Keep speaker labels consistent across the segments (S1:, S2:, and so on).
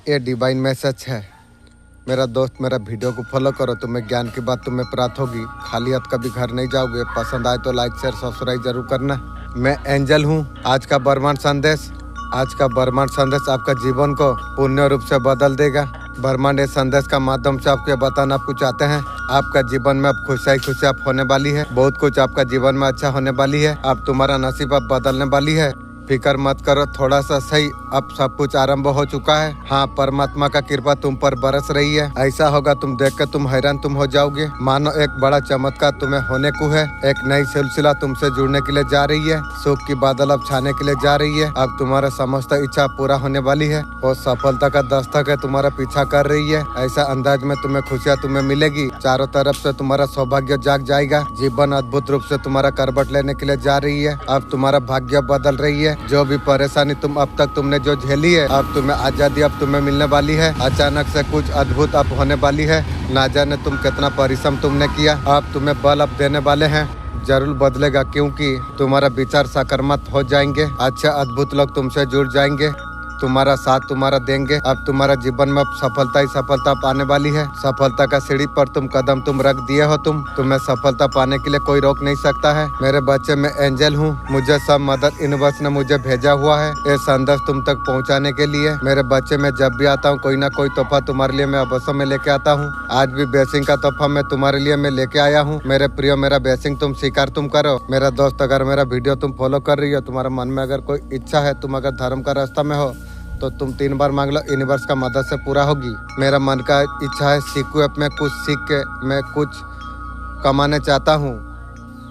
S1: ये divine message है। मेरा दोस्त मेरा वीडियो को फॉलो करो, तुम्हें ज्ञान की बात तुम्हें प्राप्त होगी। खाली हाथ कभी घर नहीं जाओगे। पसंद आए तो लाइक शेयर सब्सक्राइब जरूर करना। मैं एंजल हूँ। आज का ब्रह्मांड संदेश आपका जीवन को पूर्ण रूप से बदल देगा। ब्रह्मांड इस संदेश का माध्यम से आपको बताना आपको चाहते हैं आपका जीवन में अब खुशी आप होने वाली है। बहुत कुछ आपका जीवन में अच्छा होने वाली है। अब तुम्हारा नसीब अब बदलने वाली है। फिक्र मत करो, थोड़ा सा सही, अब सब कुछ आरंभ हो चुका है। हाँ, परमात्मा का कृपा तुम पर बरस रही है। ऐसा होगा तुम देख कर तुम हैरान तुम हो जाओगे। मानो एक बड़ा चमत्कार तुम्हें होने को है। एक नई सिलसिला तुमसे जुड़ने के लिए जा रही है। सुख की बादल अब छाने के लिए जा रही है। अब तुम्हारा समस्त इच्छा पूरा होने वाली है और सफलता का दस्तक है तुम्हारा पीछा कर रही है। ऐसा अंदाज में तुम्हें खुशियाँ तुम्हें मिलेगी। चारों तरफ से तुम्हारा सौभाग्य जाग जाएगा। जीवन अद्भुत रूप से तुम्हारा करवट लेने के लिए जा रही है। अब तुम्हारा भाग्य बदल रही है। जो भी परेशानी तुम अब तक तुमने जो झेली है, अब तुम्हें आजादी अब तुम्हें मिलने वाली है। अचानक से कुछ अद्भुत अब होने वाली है। ना जाने तुम कितना परिश्रम तुमने किया, अब तुम्हें बल अब देने वाले हैं। जरूर बदलेगा, क्योंकि तुम्हारा विचार सकारात्मक हो जाएंगे। अच्छे अद्भुत लोग तुमसे जुड़ जाएंगे, तुम्हारा साथ तुम्हारा देंगे। अब तुम्हारा जीवन में सफलता ही सफलता पाने वाली है। सफलता का सीढ़ी पर तुम कदम तुम रख दिए हो। तुम्हें सफलता पाने के लिए कोई रोक नहीं सकता है। मेरे बच्चे, मैं एंजल हूँ। मुझे सब मदर यूनिवर्स ने मुझे भेजा हुआ है ये संदेश तुम तक पहुँचाने के लिए। मेरे बच्चे, मैं जब भी आता हूँ कोई ना कोई तोहफा तुम्हारे लिए मैं अवश्य में लेके आता हूँ। आज भी ब्लेसिंग का तोहफा मैं तुम्हारे लिए मैं लेके आया हूँ। मेरे प्रिय, मेरा ब्लेसिंग तुम स्वीकार तुम करो। मेरा दोस्त, अगर मेरा वीडियो तुम फॉलो कर रही हो, तुम्हारे मन में अगर कोई इच्छा है, तुम अगर धर्म का रास्ता में हो, तो तुम 3 बार मांग लो, यूनिवर्स का मदद से पूरा होगी। मेरा मन का इच्छा है सीखू ऐप में कुछ सीख के मैं कुछ कमाना चाहता हूँ।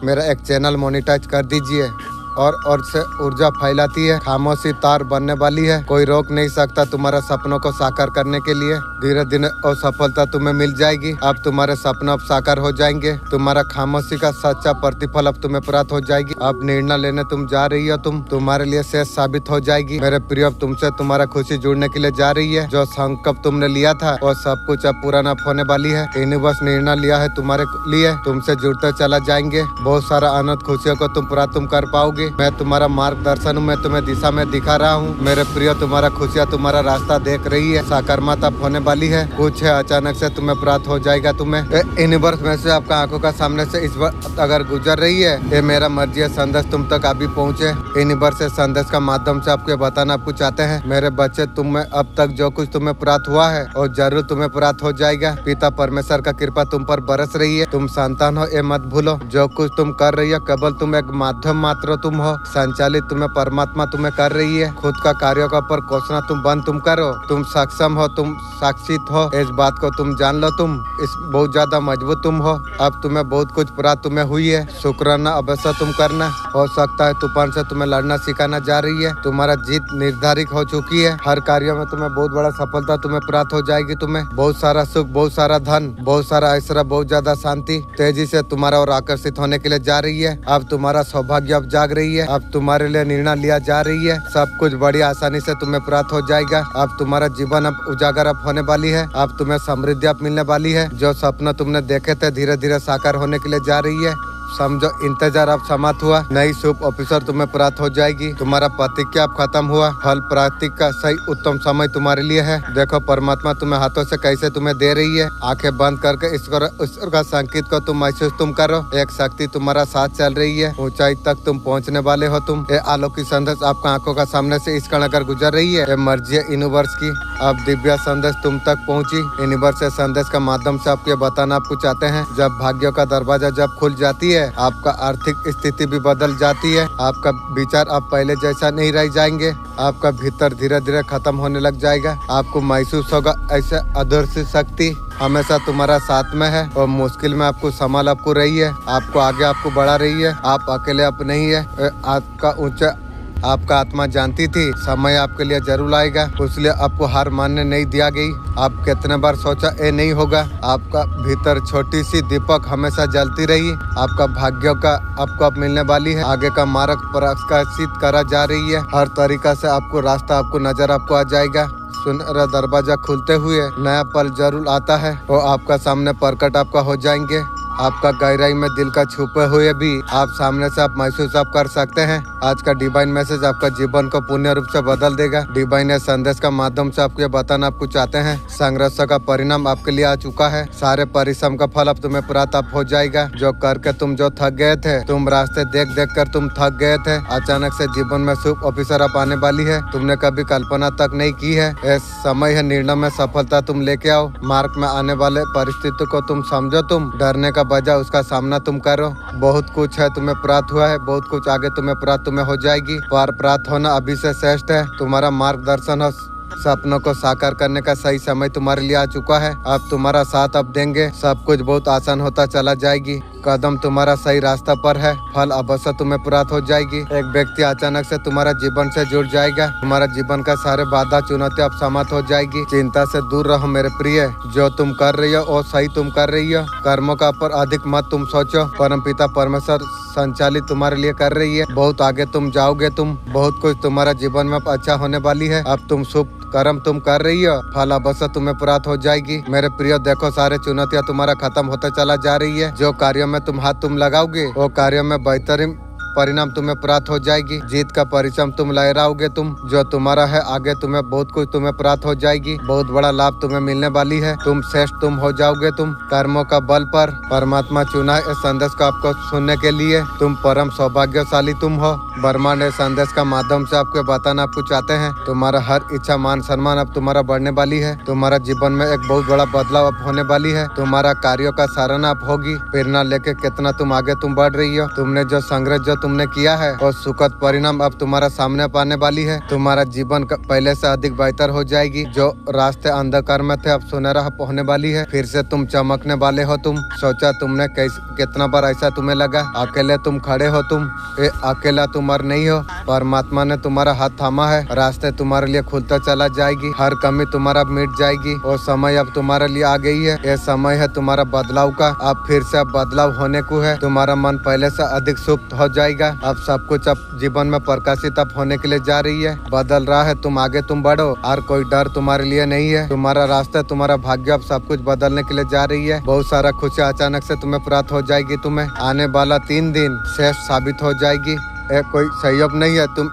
S1: मेरा एक चैनल मोनेटाइज कर दीजिए और से ऊर्जा फैलाती है। खामोशी तार बनने वाली है। कोई रोक नहीं सकता तुम्हारा सपनों को साकार करने के लिए। धीरे धीरे और सफलता तुम्हें मिल जाएगी। अब तुम्हारे सपने अब साकार हो जाएंगे। तुम्हारा खामोशी का सच्चा प्रतिफल अब तुम्हें प्राप्त हो जाएगी। अब निर्णय लेने तुम जा रही हो, तुम्हारे लिए शेष साबित हो जाएगी। मेरे प्रिय, अब तुमसे तुम्हारा खुशी जुड़ने के लिए जा रही है। जो संकल्प तुमने लिया था वो सब कुछ अब पूरा न होने वाली है। यूनिवर्स निर्णय लिया है तुम्हारे लिए, तुमसे जुड़ते चला जाएंगे। बहुत सारा आनंद खुशियों को तुम प्राप्त तुम कर पाओगे। मैं तुम्हारा मार्गदर्शन हूँ, मैं तुम्हें दिशा में दिखा रहा हूँ। मेरे प्रिय, तुम्हारा खुशियाँ तुम्हारा रास्ता देख रही है। सकारात्मक अब होने वाली है। कुछ है अचानक से तुम्हें प्राप्त हो जाएगा। तुम्हें यूनिवर्स में से आपका आंखों का सामने से इस वक्त अगर गुजर रही है, ये मेरा मर्जी है संदेश तुम तक अभी पहुँचे। यूनिवर्स से संदेश का माध्यम से आपको बताना आपको चाहते हैं। मेरे बच्चे, तुम्हें अब तक जो कुछ तुम्हें प्राप्त हुआ है और जरूर तुम्हें प्राप्त हो जाएगा। पिता परमेश्वर का कृपा तुम पर बरस रही है। तुम संतान हो, ये मत भूलो। जो कुछ तुम कर रही हो केवल तुम एक माध्यम मात्र तुम हो। संचालित तुम्हें परमात्मा तुम्हें कर रही है। खुद का कार्यों का पर कोसना तुम बंद तुम करो। तुम सक्षम हो, तुम साक्षित हो, इस बात को तुम जान लो। तुम इस बहुत ज्यादा मजबूत तुम हो। अब तुम्हें बहुत कुछ प्राप्त तुम्हें हुई है। शुक्राना अवश्य तुम करना। हो सकता है तूफान से तुम्हें लड़ना सिखाना जा रही है। तुम्हारा जीत निर्धारित हो चुकी है। हर कार्य में तुम्हें बहुत बड़ा सफलता तुम्हें प्राप्त हो जाएगी। तुम्हें बहुत सारा सुख, बहुत सारा धन, बहुत सारा ऐश्वर्य, बहुत ज्यादा शांति तेजी से तुम्हारा और आकर्षित होने के लिए जा रही है। अब तुम्हारा सौभाग्य अब जाग रही है। अब तुम्हारे लिए निर्णय लिया जा रही है। सब कुछ बड़ी आसानी से तुम्हें प्राप्त हो जाएगा। अब तुम्हारा जीवन अब उजागर अब होने वाली है। अब तुम्हें समृद्धि अब मिलने वाली है। जो सपना तुमने देखे थे धीरे धीरे साकार होने के लिए जा रही है। समझो, इंतजार अब समाप्त हुआ। नई शुभ ऑफिसर तुम्हें प्राप्त हो जाएगी। तुम्हारा प्रतिज्ञा अब खत्म हुआ। फल प्राप्ति का सही उत्तम समय तुम्हारे लिए है। देखो, परमात्मा तुम्हें हाथों से कैसे तुम्हें दे रही है। आंखें बंद करके ईश्वर का संकेत को तुम महसूस तुम करो। एक शक्ति तुम्हारा साथ चल रही है। ऊंचाई तक तुम पहुंचने वाले हो। तुम ये अलौकिक संदेश आपका आंखों का सामने से इस कण कर गुजर रही है। ये मर्जी है यूनिवर्स की। अब दिव्य संदेश तुम तक पहुंची। यूनिवर्स से संदेश का माध्यम से आपको बताना आपको चाहते हैं। जब भाग्यों का दरवाजा जब खुल जाती है, आपका आर्थिक स्थिति भी बदल जाती है। आपका विचार अब पहले जैसा नहीं रह जाएंगे। आपका भीतर धीरे धीरे खत्म होने लग जाएगा। आपको महसूस होगा ऐसे अदृश्य शक्ति हमेशा तुम्हारा साथ में है और मुश्किल में आपको संभाल आपको रही है। आपको आगे आपको बढ़ा रही है। आप अकेले आप नहीं है। आपका ऊंचा आपका आत्मा जानती थी समय आपके लिए जरूर आएगा, इसलिए आपको हार मानने नहीं दिया गई। आप कितने बार सोचा ये नहीं होगा। आपका भीतर छोटी सी दीपक हमेशा जलती रही। आपका भाग्य का आपको अब मिलने वाली है। आगे का मार्ग प्रकाशित करा जा रही है। हर तरीका से आपको रास्ता आपको नजर आपको आ जाएगा। सुनहरा दरवाजा खुलते हुए नया पल जरूर आता है। वो आपका सामने प्रकट आपका हो जाएंगे। आपका गहराई में दिल का छुपे हुए भी आप सामने से आप महसूस आप कर सकते हैं। आज का डिवाइन मैसेज आपका जीवन को पूर्ण रूप से बदल देगा। डिवाइन ये संदेश का माध्यम से आपको ये बताना आपको चाहते हैं, संघर्ष का परिणाम आपके लिए आ चुका है। सारे परिश्रम का फल अब तुम्हें प्राप्त हो जाएगा। जो करके तुम जो थक गए थे, तुम रास्ते देख देख कर तुम थक गए थे, अचानक से जीवन में शुभ ऑफिसर आप आने वाली है। तुमने कभी कल्पना तक नहीं की है। ये समय है निर्णय में सफलता तुम लेके आओ। मार्ग में आने वाले परिस्थिति को तुम समझो, तुम डरने का बजाय उसका सामना तुम करो। बहुत कुछ है तुम्हें प्राप्त हुआ है, बहुत कुछ आगे तुम्हें प्राप्त तुम्हें हो जाएगी। पर प्राप्त होना अभी से श्रेष्ठ है। तुम्हारा मार्गदर्शन हो, सपनों को साकार करने का सही समय तुम्हारे लिए आ चुका है। अब तुम्हारा साथ अब देंगे, सब कुछ बहुत आसान होता चला जाएगी। कदम तुम्हारा सही रास्ता पर है, फल अवश्य तुम्हें प्राप्त हो जाएगी। एक व्यक्ति अचानक से तुम्हारा जीवन से जुड़ जाएगा। तुम्हारा जीवन का सारे बाधा चुनौतियां अब समाप्त हो जाएगी। चिंता से दूर रहो मेरे प्रिय। जो तुम कर रही हो वो सही तुम कर रही हो। कर्मों का पर अधिक मत तुम सोचो। परमपिता परमेश्वर संचालित तुम्हारे लिए कर रही है। बहुत आगे तुम जाओगे। तुम बहुत कुछ तुम्हारा जीवन में अच्छा होने वाली है। अब तुम शुभ कर्म तुम कर रही हो, फल अवश्य तुम्हें प्राप्त हो जाएगी। मेरे प्रिय देखो, सारे चुनौतियां तुम्हारा खत्म होते चला जा रही है। जो कार्यों में तुम हाथ तुम लगाओगे वो कार्यों में बेहतरीन परिणाम तुम्हें प्राप्त हो जाएगी। जीत का परिश्रम तुम लहराओगे। तुम जो तुम्हारा है आगे तुम्हें बहुत कुछ तुम्हें प्राप्त हो जाएगी। बहुत बड़ा लाभ तुम्हें मिलने वाली है। तुम श्रेष्ठ तुम हो जाओगे। तुम कर्मों का बल पर परमात्मा चुना इस संदेश को आपको सुनने के लिए। तुम परम सौभाग्यशाली तुम हो। ब्रह्मांड इस संदेश का माध्यम से आपको बताना आपको चाहते हैं, तुम्हारा हर इच्छा मान सम्मान अब तुम्हारा बढ़ने वाली है। तुम्हारा जीवन में एक बहुत बड़ा बदलाव अब होने वाली है। तुम्हारा कार्यों का सराहना अब होगी। प्रेरणा लेके कितना तुम आगे तुम बढ़ रही हो। तुमने जो संग्रह जो तुमने किया है और सुखद परिणाम अब तुम्हारा सामने पाने वाली है। तुम्हारा जीवन पहले से अधिक बेहतर हो जाएगी। जो रास्ते अंधकार में थे अब सुनहरा होने वाली है। फिर से तुम चमकने वाले हो। तुम सोचा तुमने कितना बार ऐसा तुम्हें लगा अकेले तुम खड़े हो। तुम अकेला तुम और नहीं हो। परमात्मा ने तुम्हारा हाथ थामा है। रास्ते तुम्हारे लिए खुलता चला जाएगी। हर कमी तुम्हारा मिट जाएगी। और समय अब तुम्हारे लिए आ गई है। ये समय है तुम्हारा बदलाव का। अब फिर से अब बदलाव होने को है। तुम्हारा मन पहले से अधिक शुभ हो जाएगा। अब सब कुछ अब जीवन में प्रकाशित अब होने के लिए जा रही है। बदल रहा है। तुम आगे तुम बढ़ो और कोई डर तुम्हारे लिए नहीं है। तुम्हारा रास्ता तुम्हारा भाग्य अब सब कुछ बदलने के लिए जा रही है। बहुत सारा खुशियाँ अचानक से तुम्हें प्राप्त हो जाएगी। तुम्हें आने वाला 3 दिन श्रेष्ठ साबित हो जाएगी। कोई सहयोग नहीं है। तुम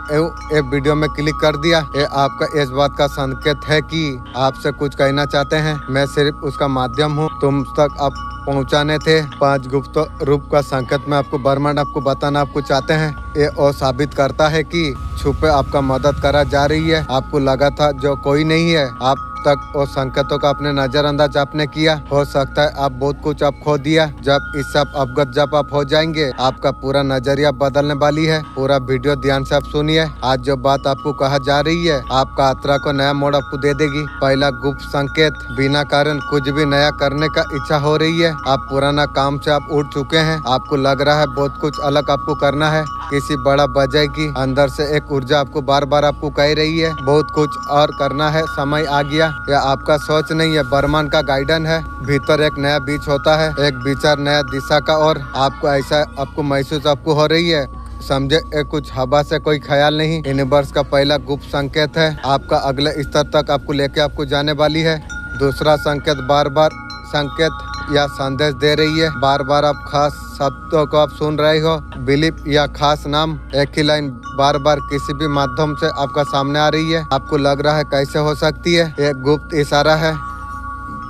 S1: एक वीडियो में क्लिक कर दिया, ये आपका इस बात का संकेत है कि आपसे कुछ कहना चाहते हैं। मैं सिर्फ उसका माध्यम हूँ। तुम तक आप पहुंचाने थे 5 गुप्त रूप का संकेत में आपको ब्रह्मांड आपको बताना आपको चाहते हैं। ये और साबित करता है कि छुपे आपका मदद करा जा रही है। आपको लगा था जो कोई नहीं है, आप तक और संकेतों का अपने नजरअंदाज आपने किया। हो सकता है आप बहुत कुछ आप खो दिया। जब इस सब अवगत जब आप हो जाएंगे, आपका पूरा नजरिया बदलने वाली है। पूरा वीडियो ध्यान से आप सुनिए। आज जो बात आपको कहा जा रही है आपका यात्रा को नया मोड़ आपको दे देगी। पहला गुप्त संकेत, बिना कारण कुछ भी नया करने का इच्छा हो रही है। आप पुराना काम से आप उठ चुके हैं। आपको लग रहा है बहुत कुछ अलग आपको करना है। किसी बड़ा वजह की अंदर से एक ऊर्जा आपको बार बार आपको कह रही है बहुत कुछ और करना है, समय आ गया। यह आपका सोच नहीं है, ब्रह्मांड का गाइडेंस है। भीतर एक नया बीज होता है, एक विचार नया दिशा का, और आपको ऐसा आपको महसूस आपको हो रही है। समझे, कुछ हवा से कोई ख्याल नहीं। यूनिवर्स का पहला गुप्त संकेत है, आपका अगले स्तर तक आपको लेके आपको जाने वाली है। दूसरा संकेत, बार बार संकेत या संदेश दे रही है। बार बार आप खास शब्दों को आप सुन रहे हो। बिलीफ या खास नाम, एक ही लाइन बार बार किसी भी माध्यम से आपका सामने आ रही है। आपको लग रहा है कैसे हो सकती है। एक गुप्त इशारा है।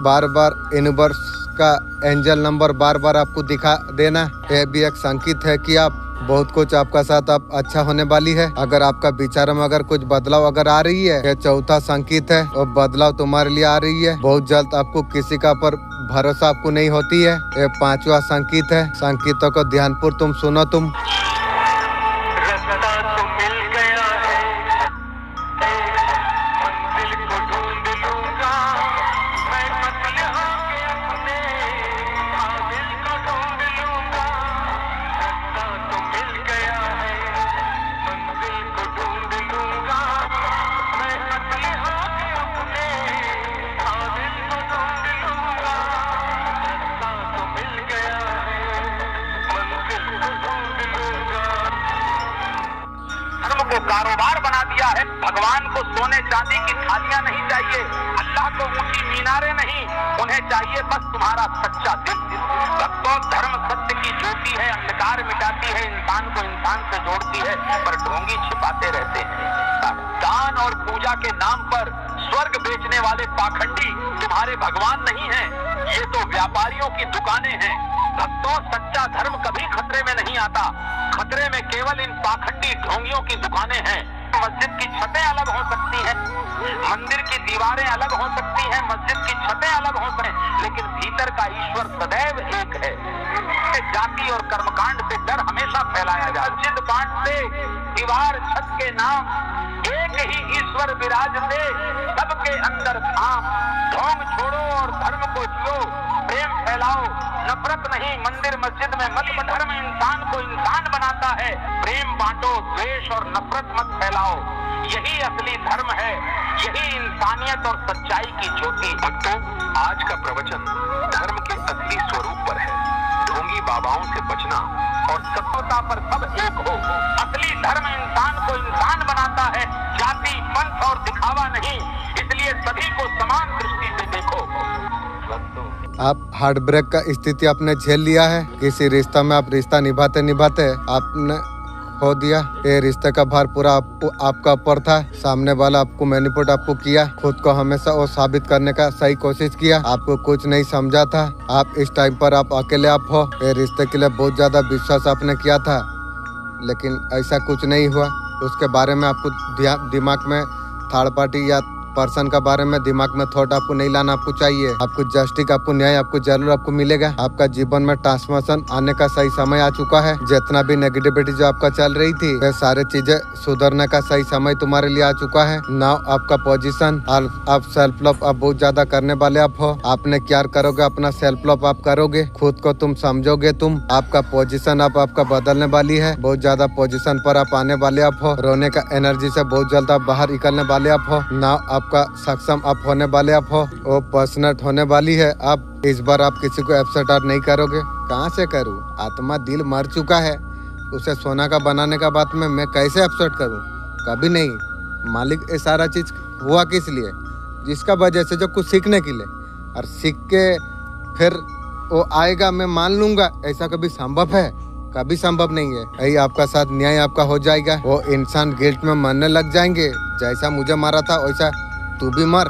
S1: बार बार यूनिवर्स का एंजल नंबर बार बार आपको दिखा देना। यह भी एक संकेत है कि आप बहुत कुछ आपका साथ आप अच्छा होने वाली है। अगर आपका विचारों में अगर कुछ बदलाव अगर आ रही है, यह चौथा संकेत है और बदलाव तुम्हारे लिए आ रही है। बहुत जल्द आपको किसी का पर भरोसा आपको नहीं होती है। ये 5वां संकेत है। संकेतों को ध्यानपूर्वक तुम सुनो। तुम
S2: कारोबार बना दिया है। भगवान को सोने चांदी की थालियां नहीं चाहिए, अल्लाह को ऊंची मीनारें नहीं, उन्हें तुम्हें चाहिए बस तुम्हारा सच्चा दिल। भक्तों, धर्म सत्य की ज्योति है, अंधकार मिटाती है, इंसान को इंसान से जोड़ती है, पर ढोंगी छिपाते रहते हैं। दान और पूजा के नाम पर स्वर्ग बेचने वाले पाखंडी तुम्हारे भगवान नहीं हैं, ये तो व्यापारियों की दुकानें हैं। भक्तों, सच्चा धर्म कभी खतरे में नहीं आता, खतरे में केवल इन पाखंडी ढोंगियों की दुकानें हैं। मस्जिद की छतें अलग हो सकती हैं, मंदिर की दीवारें अलग हो सकती हैं, मस्जिद की छतें अलग हो सकती हैं, लेकिन भीतर का ईश्वर सदैव एक है। जाति और कर्मकांड से डर हमेशा फैलाया जाए। मस्जिद बांटते, दीवार छत के नाम, एक ही ईश्वर विराजते, सबके अंदर धाम। ढोंग छोड़ो और धर्म को जियो, प्रेम फैलाओ, नफरत नहीं। मंदिर मस्जिद में मत। धर्म इंसान को इंसान बनाता है, प्रेम बांटो, द्वेष और नफरत मत फैलाओ। यही असली धर्म है, यही इंसानियत और सच्चाई की ज्योति। भक्तों, आज का प्रवचन धर्म के असली स्वरूप पर है। ढोंगी बाबाओं से बचना और सभ्यता पर सब एक हो। असली धर्म इंसान को इंसान बनाता है, जाति, पंथ और दिखावा नहीं। इसलिए सभी को समान दृष्टि से देखो।
S1: आप हार्ट ब्रेक का स्थिति आपने झेल लिया है। किसी रिश्ता में आप रिश्ता निभाते निभाते आपने खो दिया। ये रिश्ते का भार पूरा आपका ऊपर था। सामने वाला आपको मैनिपुलेट आपको किया, खुद को हमेशा वो साबित करने का सही कोशिश किया, आपको कुछ नहीं समझा था। आप इस टाइम पर आप अकेले आप हो। ये रिश्ते के लिए बहुत ज्यादा विश्वास आपने किया था, लेकिन ऐसा कुछ नहीं हुआ। उसके बारे में आपको दिमाग में थर्ड पार्टी या पर्सन का बारे में दिमाग में थॉट आपको नहीं लाना आपको चाहिए। आपको जस्टिस, आपको न्याय आपको जरूर आपको मिलेगा। आपका जीवन में ट्रांसफॉर्मेशन आने का सही समय आ चुका है। जितना भी नेगेटिविटी जो आपका चल रही थी, वे सारे चीजें सुधरने का सही समय तुम्हारे लिए आ चुका है। नाउ आपका पोजीशन, आप सेल्फ लव आप बहुत ज्यादा करने वाले आप हो। आपने क्या करोगे, अपना सेल्फ लव आप करोगे, खुद को तुम समझोगे। तुम आपका पोजीशन आपका बदलने वाली है। बहुत ज्यादा पोजीशन पर आप आने वाले आप हो। रोने का एनर्जी से बहुत जल्द आप बाहर निकलने वाले आप हो। नाउ आपका सक्षम आप होने वाले आप हो। वो पर्सनट होने वाली है। आप इस बार आप किसी को अपसेट नहीं करोगे। कहाँ से करूँ, आत्मा दिल मर चुका है, उसे सोना का बनाने का बात में मैं कैसे अपसेट करूँ? कभी नहीं। मालिक ये सारा चीज हुआ किस लिए? जिसका वजह से जो कुछ सीखने के लिए, और सीख के फिर वो आएगा मैं मान लूंगा, ऐसा कभी संभव है? कभी संभव नहीं है। यही आपका साथ न्याय आपका हो जाएगा। वो इंसान गिल्ट में मरने लग जाएंगे। जैसा मुझे मारा था वैसा तू भी मर।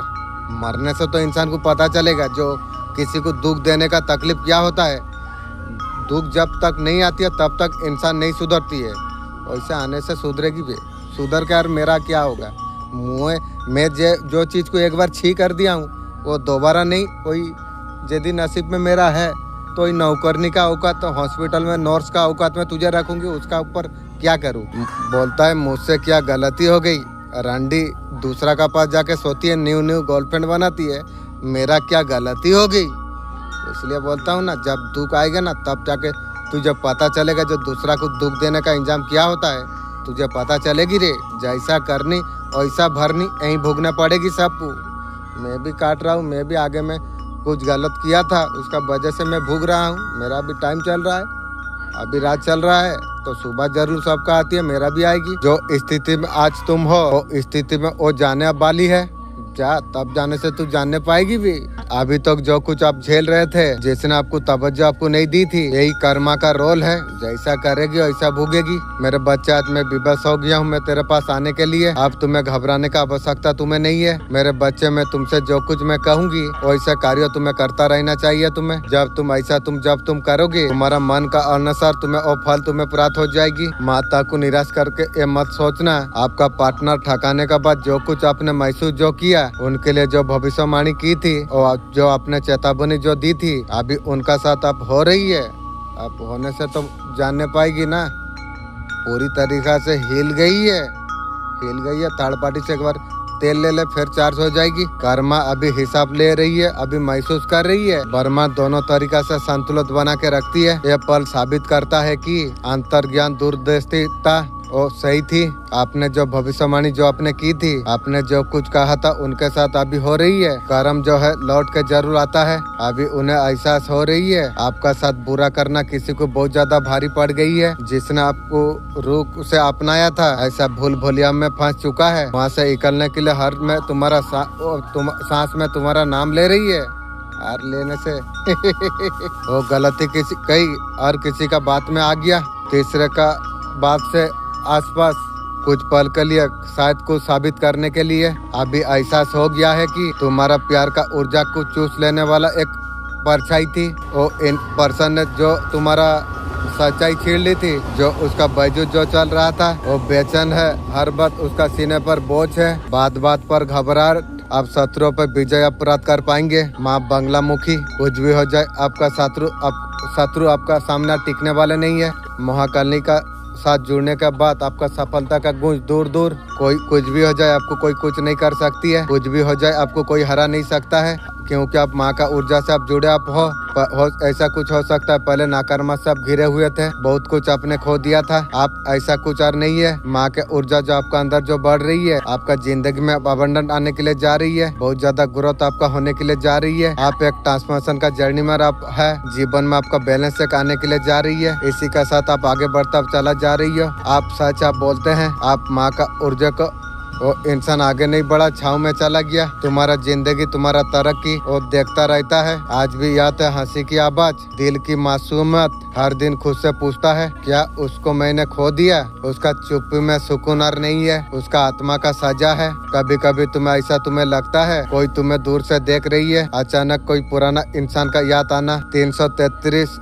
S1: मरने से तो इंसान को पता चलेगा जो किसी को दुख देने का तकलीफ क्या होता है। दुख जब तक नहीं आती है तब तक इंसान नहीं सुधरती है। वैसा आने से सुधरेगी भी। सुधर के यार मेरा क्या होगा? मैं जो चीज़ को एक बार छी कर दिया हूँ वो दोबारा नहीं। कोई यदि नसीब में मेरा है तो नौकरनी का औकात, तो हॉस्पिटल में नर्स का औकात में तुझे रखूंगी, उसका ऊपर क्या करूँ? बोलता है मुझसे क्या गलती हो गई। रंडी दूसरा का पास जाके सोती है, न्यू गर्लफ्रेंड बनाती है, मेरा क्या गलती हो गई? इसलिए बोलता हूँ ना, जब दुख आएगा ना तब जाके तुझे पता चलेगा जो दूसरा को दुख देने का इंजाम क्या होता है। तुझे पता चलेगी रे, जैसा करनी वैसा भरनी, यहीं भोगना पड़ेगी सबको। मैं भी काट रहा हूँ, मैं भी आगे में कुछ गलत किया था, उसका वजह से मैं भोग रहा हूँ। मेरा भी टाइम चल रहा है, अभी रात चल रहा है, तो सुबह जरूर सबका आती है, मेरा भी आएगी। जो स्थिति में आज तुम हो वो स्थिति में वो जाने वाली है। जा, तब जाने से तू जानने पाएगी भी। अभी तक जो कुछ आप झेल रहे थे, जिसने आपको तवज्जो आपको नहीं दी थी, यही कर्मा का रोल है। जैसा करेगी वैसा भोगेगी। मेरे बच्चे, आज मैं विवश हो गया हूँ मैं तेरे पास आने के लिए। अब तुम्हें घबराने का आवश्यकता तुम्हें नहीं है। मेरे बच्चे, मैं तुमसे जो कुछ मैं कहूँगी वैसा कार्य तुम्हें करता रहना चाहिए। तुम्हें जब तुम करोगे, तुम्हारा मन का अनुसार तुम्हें वो फल तुम्हें प्राप्त हो जाएगी। माता को निराश करके ये मत सोचना। आपका पार्टनर ठकाने के बाद जो कुछ आपने महसूस जो किया, उनके लिए जो भविष्यवाणी की थी और जो आपने चेतावनी जो दी थी, अभी उनका साथ आप हो रही है। आप होने से तो जानने पाएगी ना, पूरी तरीका से हिल गई है। थर्ड पार्टी से एक बार तेल ले ले, फिर चार्ज हो जाएगी। कर्मा अभी हिसाब ले रही है, अभी महसूस कर रही है। वर्मा दोनों तरीका से संतुलित बना के रखती है। यह पल साबित करता है कि अंतर्ज्ञान दूरदृष्टिता वो सही थी। आपने जो भविष्यवाणी जो आपने की थी, आपने जो कुछ कहा था, उनके साथ अभी हो रही है। कर्म जो है लौट के जरूर आता है। अभी उन्हें एहसास हो रही है आपका साथ बुरा करना किसी को बहुत ज्यादा भारी पड़ गई है। जिसने आपको रूप से अपनाया था, ऐसा भूल भुलिया में फंस चुका है। वहाँ से निकलने के लिए हर में तुम्हारा सांस में तुम्हारा नाम ले रही है। हार लेने से वो गलती किसी कई और किसी का बात में आ गया, तीसरे का बात से आसपास कुछ पल के लिए शायद कुछ साबित करने के लिए अभी एहसास हो गया है कि तुम्हारा प्यार का ऊर्जा को चूस लेने वाला एक परछाई थी। वो इन पर्सन ने जो तुम्हारा सच्चाई छीन ली थी, जो उसका वजूद जो चल रहा था वो बेचैन है, हर बात उसका सीने पर बोझ है, बात बात पर घबराहट। आप शत्रुओं पर विजय प्राप्त कर पाएंगे। माँ बंगला मुखी, कुछ भी हो जाए आपका शत्रु आपका सामना टिकने वाले नहीं है। महाकाली का साथ जुड़ने के बाद आपका सफलता का गूंज दूर दूर। कोई कुछ भी हो जाए आपको कोई कुछ नहीं कर सकती है, कुछ भी हो जाए आपको कोई हरा नहीं सकता है, क्योंकि आप माँ का ऊर्जा से आप जुड़े आप हो ऐसा कुछ हो सकता है। पहले नाकारमा से आप घिरे हुए थे, बहुत कुछ आपने खो दिया था, आप ऐसा कुछ और नहीं है। माँ के ऊर्जा जो आपका अंदर जो बढ़ रही है, आपका जिंदगी में अबंडन आने के लिए जा रही है, बहुत ज्यादा ग्रोथ आपका होने के लिए जा रही है। आप एक ट्रांसफॉर्मेशन का जर्नी में आप है, जीवन में आपका बैलेंस एक आने के लिए जा रही है। इसी का साथ आप आगे बढ़ता चला जा रही हो। आप सच आप बोलते हैं, आप माँ का ऊर्जा को वो इंसान आगे नहीं बढ़ा, छाव में चला गया। तुम्हारा जिंदगी तुम्हारा तरक्की वो देखता रहता है। आज भी याद है हंसी की आवाज, दिल की मासूमियत, हर दिन खुद से पूछता है क्या उसको मैंने खो दिया। उसका चुप्पी में सुकून और नहीं है, उसका आत्मा का सजा है। कभी कभी तुम्हें लगता है कोई तुम्हें दूर से देख रही है। अचानक कोई पुराना इंसान का याद आना, 333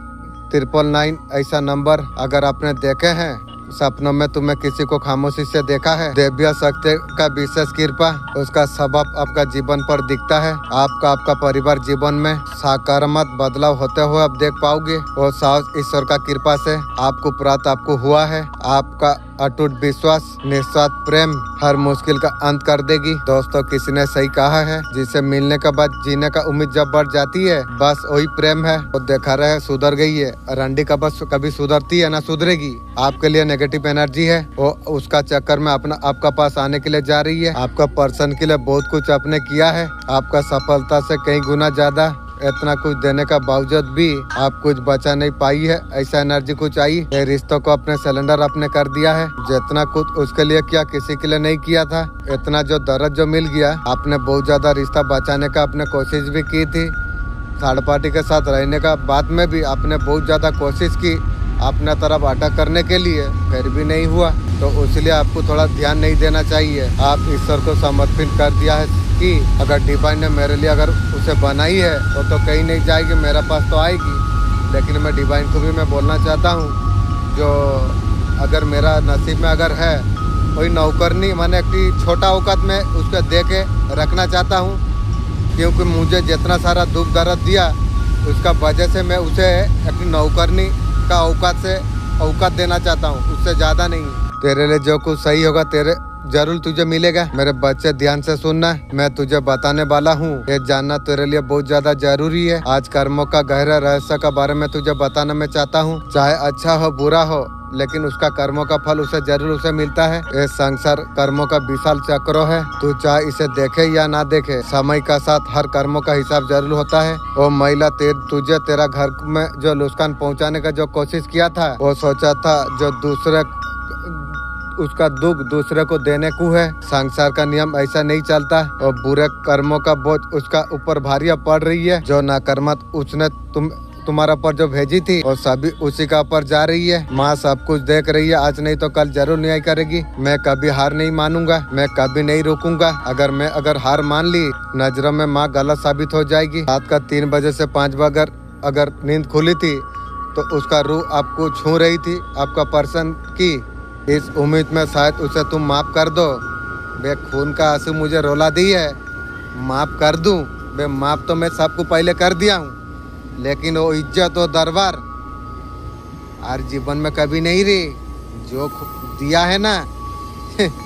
S1: 999 ऐसा नंबर अगर आपने देखे हैं सपनों में, तुम्हें किसी को खामोशी से देखा है, देव्य शक्ति का विशेष कृपा उसका सबब आपका जीवन पर दिखता है। आपका परिवार जीवन में सकारात्मक बदलाव होते हुए आप देख पाओगे। वो साहस ईश्वर का कृपा से आपको प्राप्त आपको हुआ है। आपका अटूट विश्वास, निस्वार्थ प्रेम हर मुश्किल का अंत कर देगी। दोस्तों, किसी ने सही कहा है, जिसे मिलने के बाद जीने का उम्मीद जब बढ़ जाती है, बस वही प्रेम है। वो देखा रहे सुधर गई है, रंडी का बस कभी सुधरती है ना सुधरेगी। आपके लिए नेगेटिव एनर्जी है, वो उसका चक्कर में आपका पास आने के लिए जा रही है। आपका पर्सन के लिए बहुत कुछ आपने किया है, आपका सफलता से कई गुना ज्यादा। इतना कुछ देने का बावजूद भी आप कुछ बचा नहीं पाई है, ऐसा एनर्जी कुछ आई। ये रिश्तों को अपने सिलेंडर आपने कर दिया है। जितना कुछ उसके लिए किया किसी के लिए नहीं किया था। इतना जो दर्द जो मिल गया, आपने बहुत ज्यादा रिश्ता बचाने का आपने कोशिश भी की थी। थर्ड पार्टी के साथ रहने का बाद में भी आपने बहुत ज्यादा कोशिश की अपना तरफ अटक करने के लिए, फिर भी नहीं हुआ। तो इसलिए आपको थोड़ा ध्यान नहीं देना चाहिए। आप ईश्वर को समर्पित कर दिया है कि अगर डिवाइन ने मेरे लिए अगर उसे बनाई है तो कहीं नहीं जाएगी, मेरे पास तो आएगी। लेकिन मैं डिवाइन को भी मैं बोलना चाहता हूँ, जो अगर मेरा नसीब में अगर है कोई नौकरनी, मैंने कि छोटा औकात में उसको दे के रखना चाहता हूँ, क्योंकि मुझे जितना सारा दुख दर्द दिया उसका वजह से मैं उसे अपनी नौकरनी का औकात देना चाहता हूँ, उससे ज़्यादा नहीं। तेरे लिए जो कुछ सही होगा तेरे जरूर तुझे मिलेगा। मेरे बच्चे ध्यान से सुनना, मैं तुझे बताने वाला हूँ, ये जानना तेरे लिए बहुत ज्यादा जरूरी है। आज कर्मों का गहरा रहस्य का बारे में तुझे बताना मैं चाहता हूँ। चाहे अच्छा हो बुरा हो, लेकिन उसका कर्मों का फल उसे मिलता है। ये संसार कर्मों का विशाल चक्र है। तू चाहे इसे देखे या ना देखे, समय का साथ हर कर्मों का हिसाब जरूर होता है। वो महिला तुझे तेरा घर में जो नुकसान पहुंचाने का जो कोशिश किया था, वो सोचा था जो उसका दुख दूसरे को देने को है। संसार का नियम ऐसा नहीं चलता, और बुरे कर्मों का बोझ उसका ऊपर भारी पड़ रही है। जो नाकर्मक उसने तुम्हारा पर जो भेजी थी, और सभी उसी का ऊपर जा रही है। माँ सब कुछ देख रही है, आज नहीं तो कल जरूर न्याय करेगी। मैं कभी हार नहीं मानूंगा, मैं कभी नहीं रुकूंगा। अगर हार मान ली, नजरों में माँ गलत साबित हो जाएगी। रात का 3 बजे से 5 बजे अगर नींद खुली थी तो उसका रूह आपको छू रही थी, आपका पर्सन की। इस उम्मीद में शायद उसे तुम माफ कर दो। बे खून का आंसू मुझे रोला दी है, माफ कर दूं। बे माफ तो मैं सबको पहले कर दिया हूँ, लेकिन वो इज्जत और दरबार हर जीवन में कभी नहीं रही। जो दिया है ना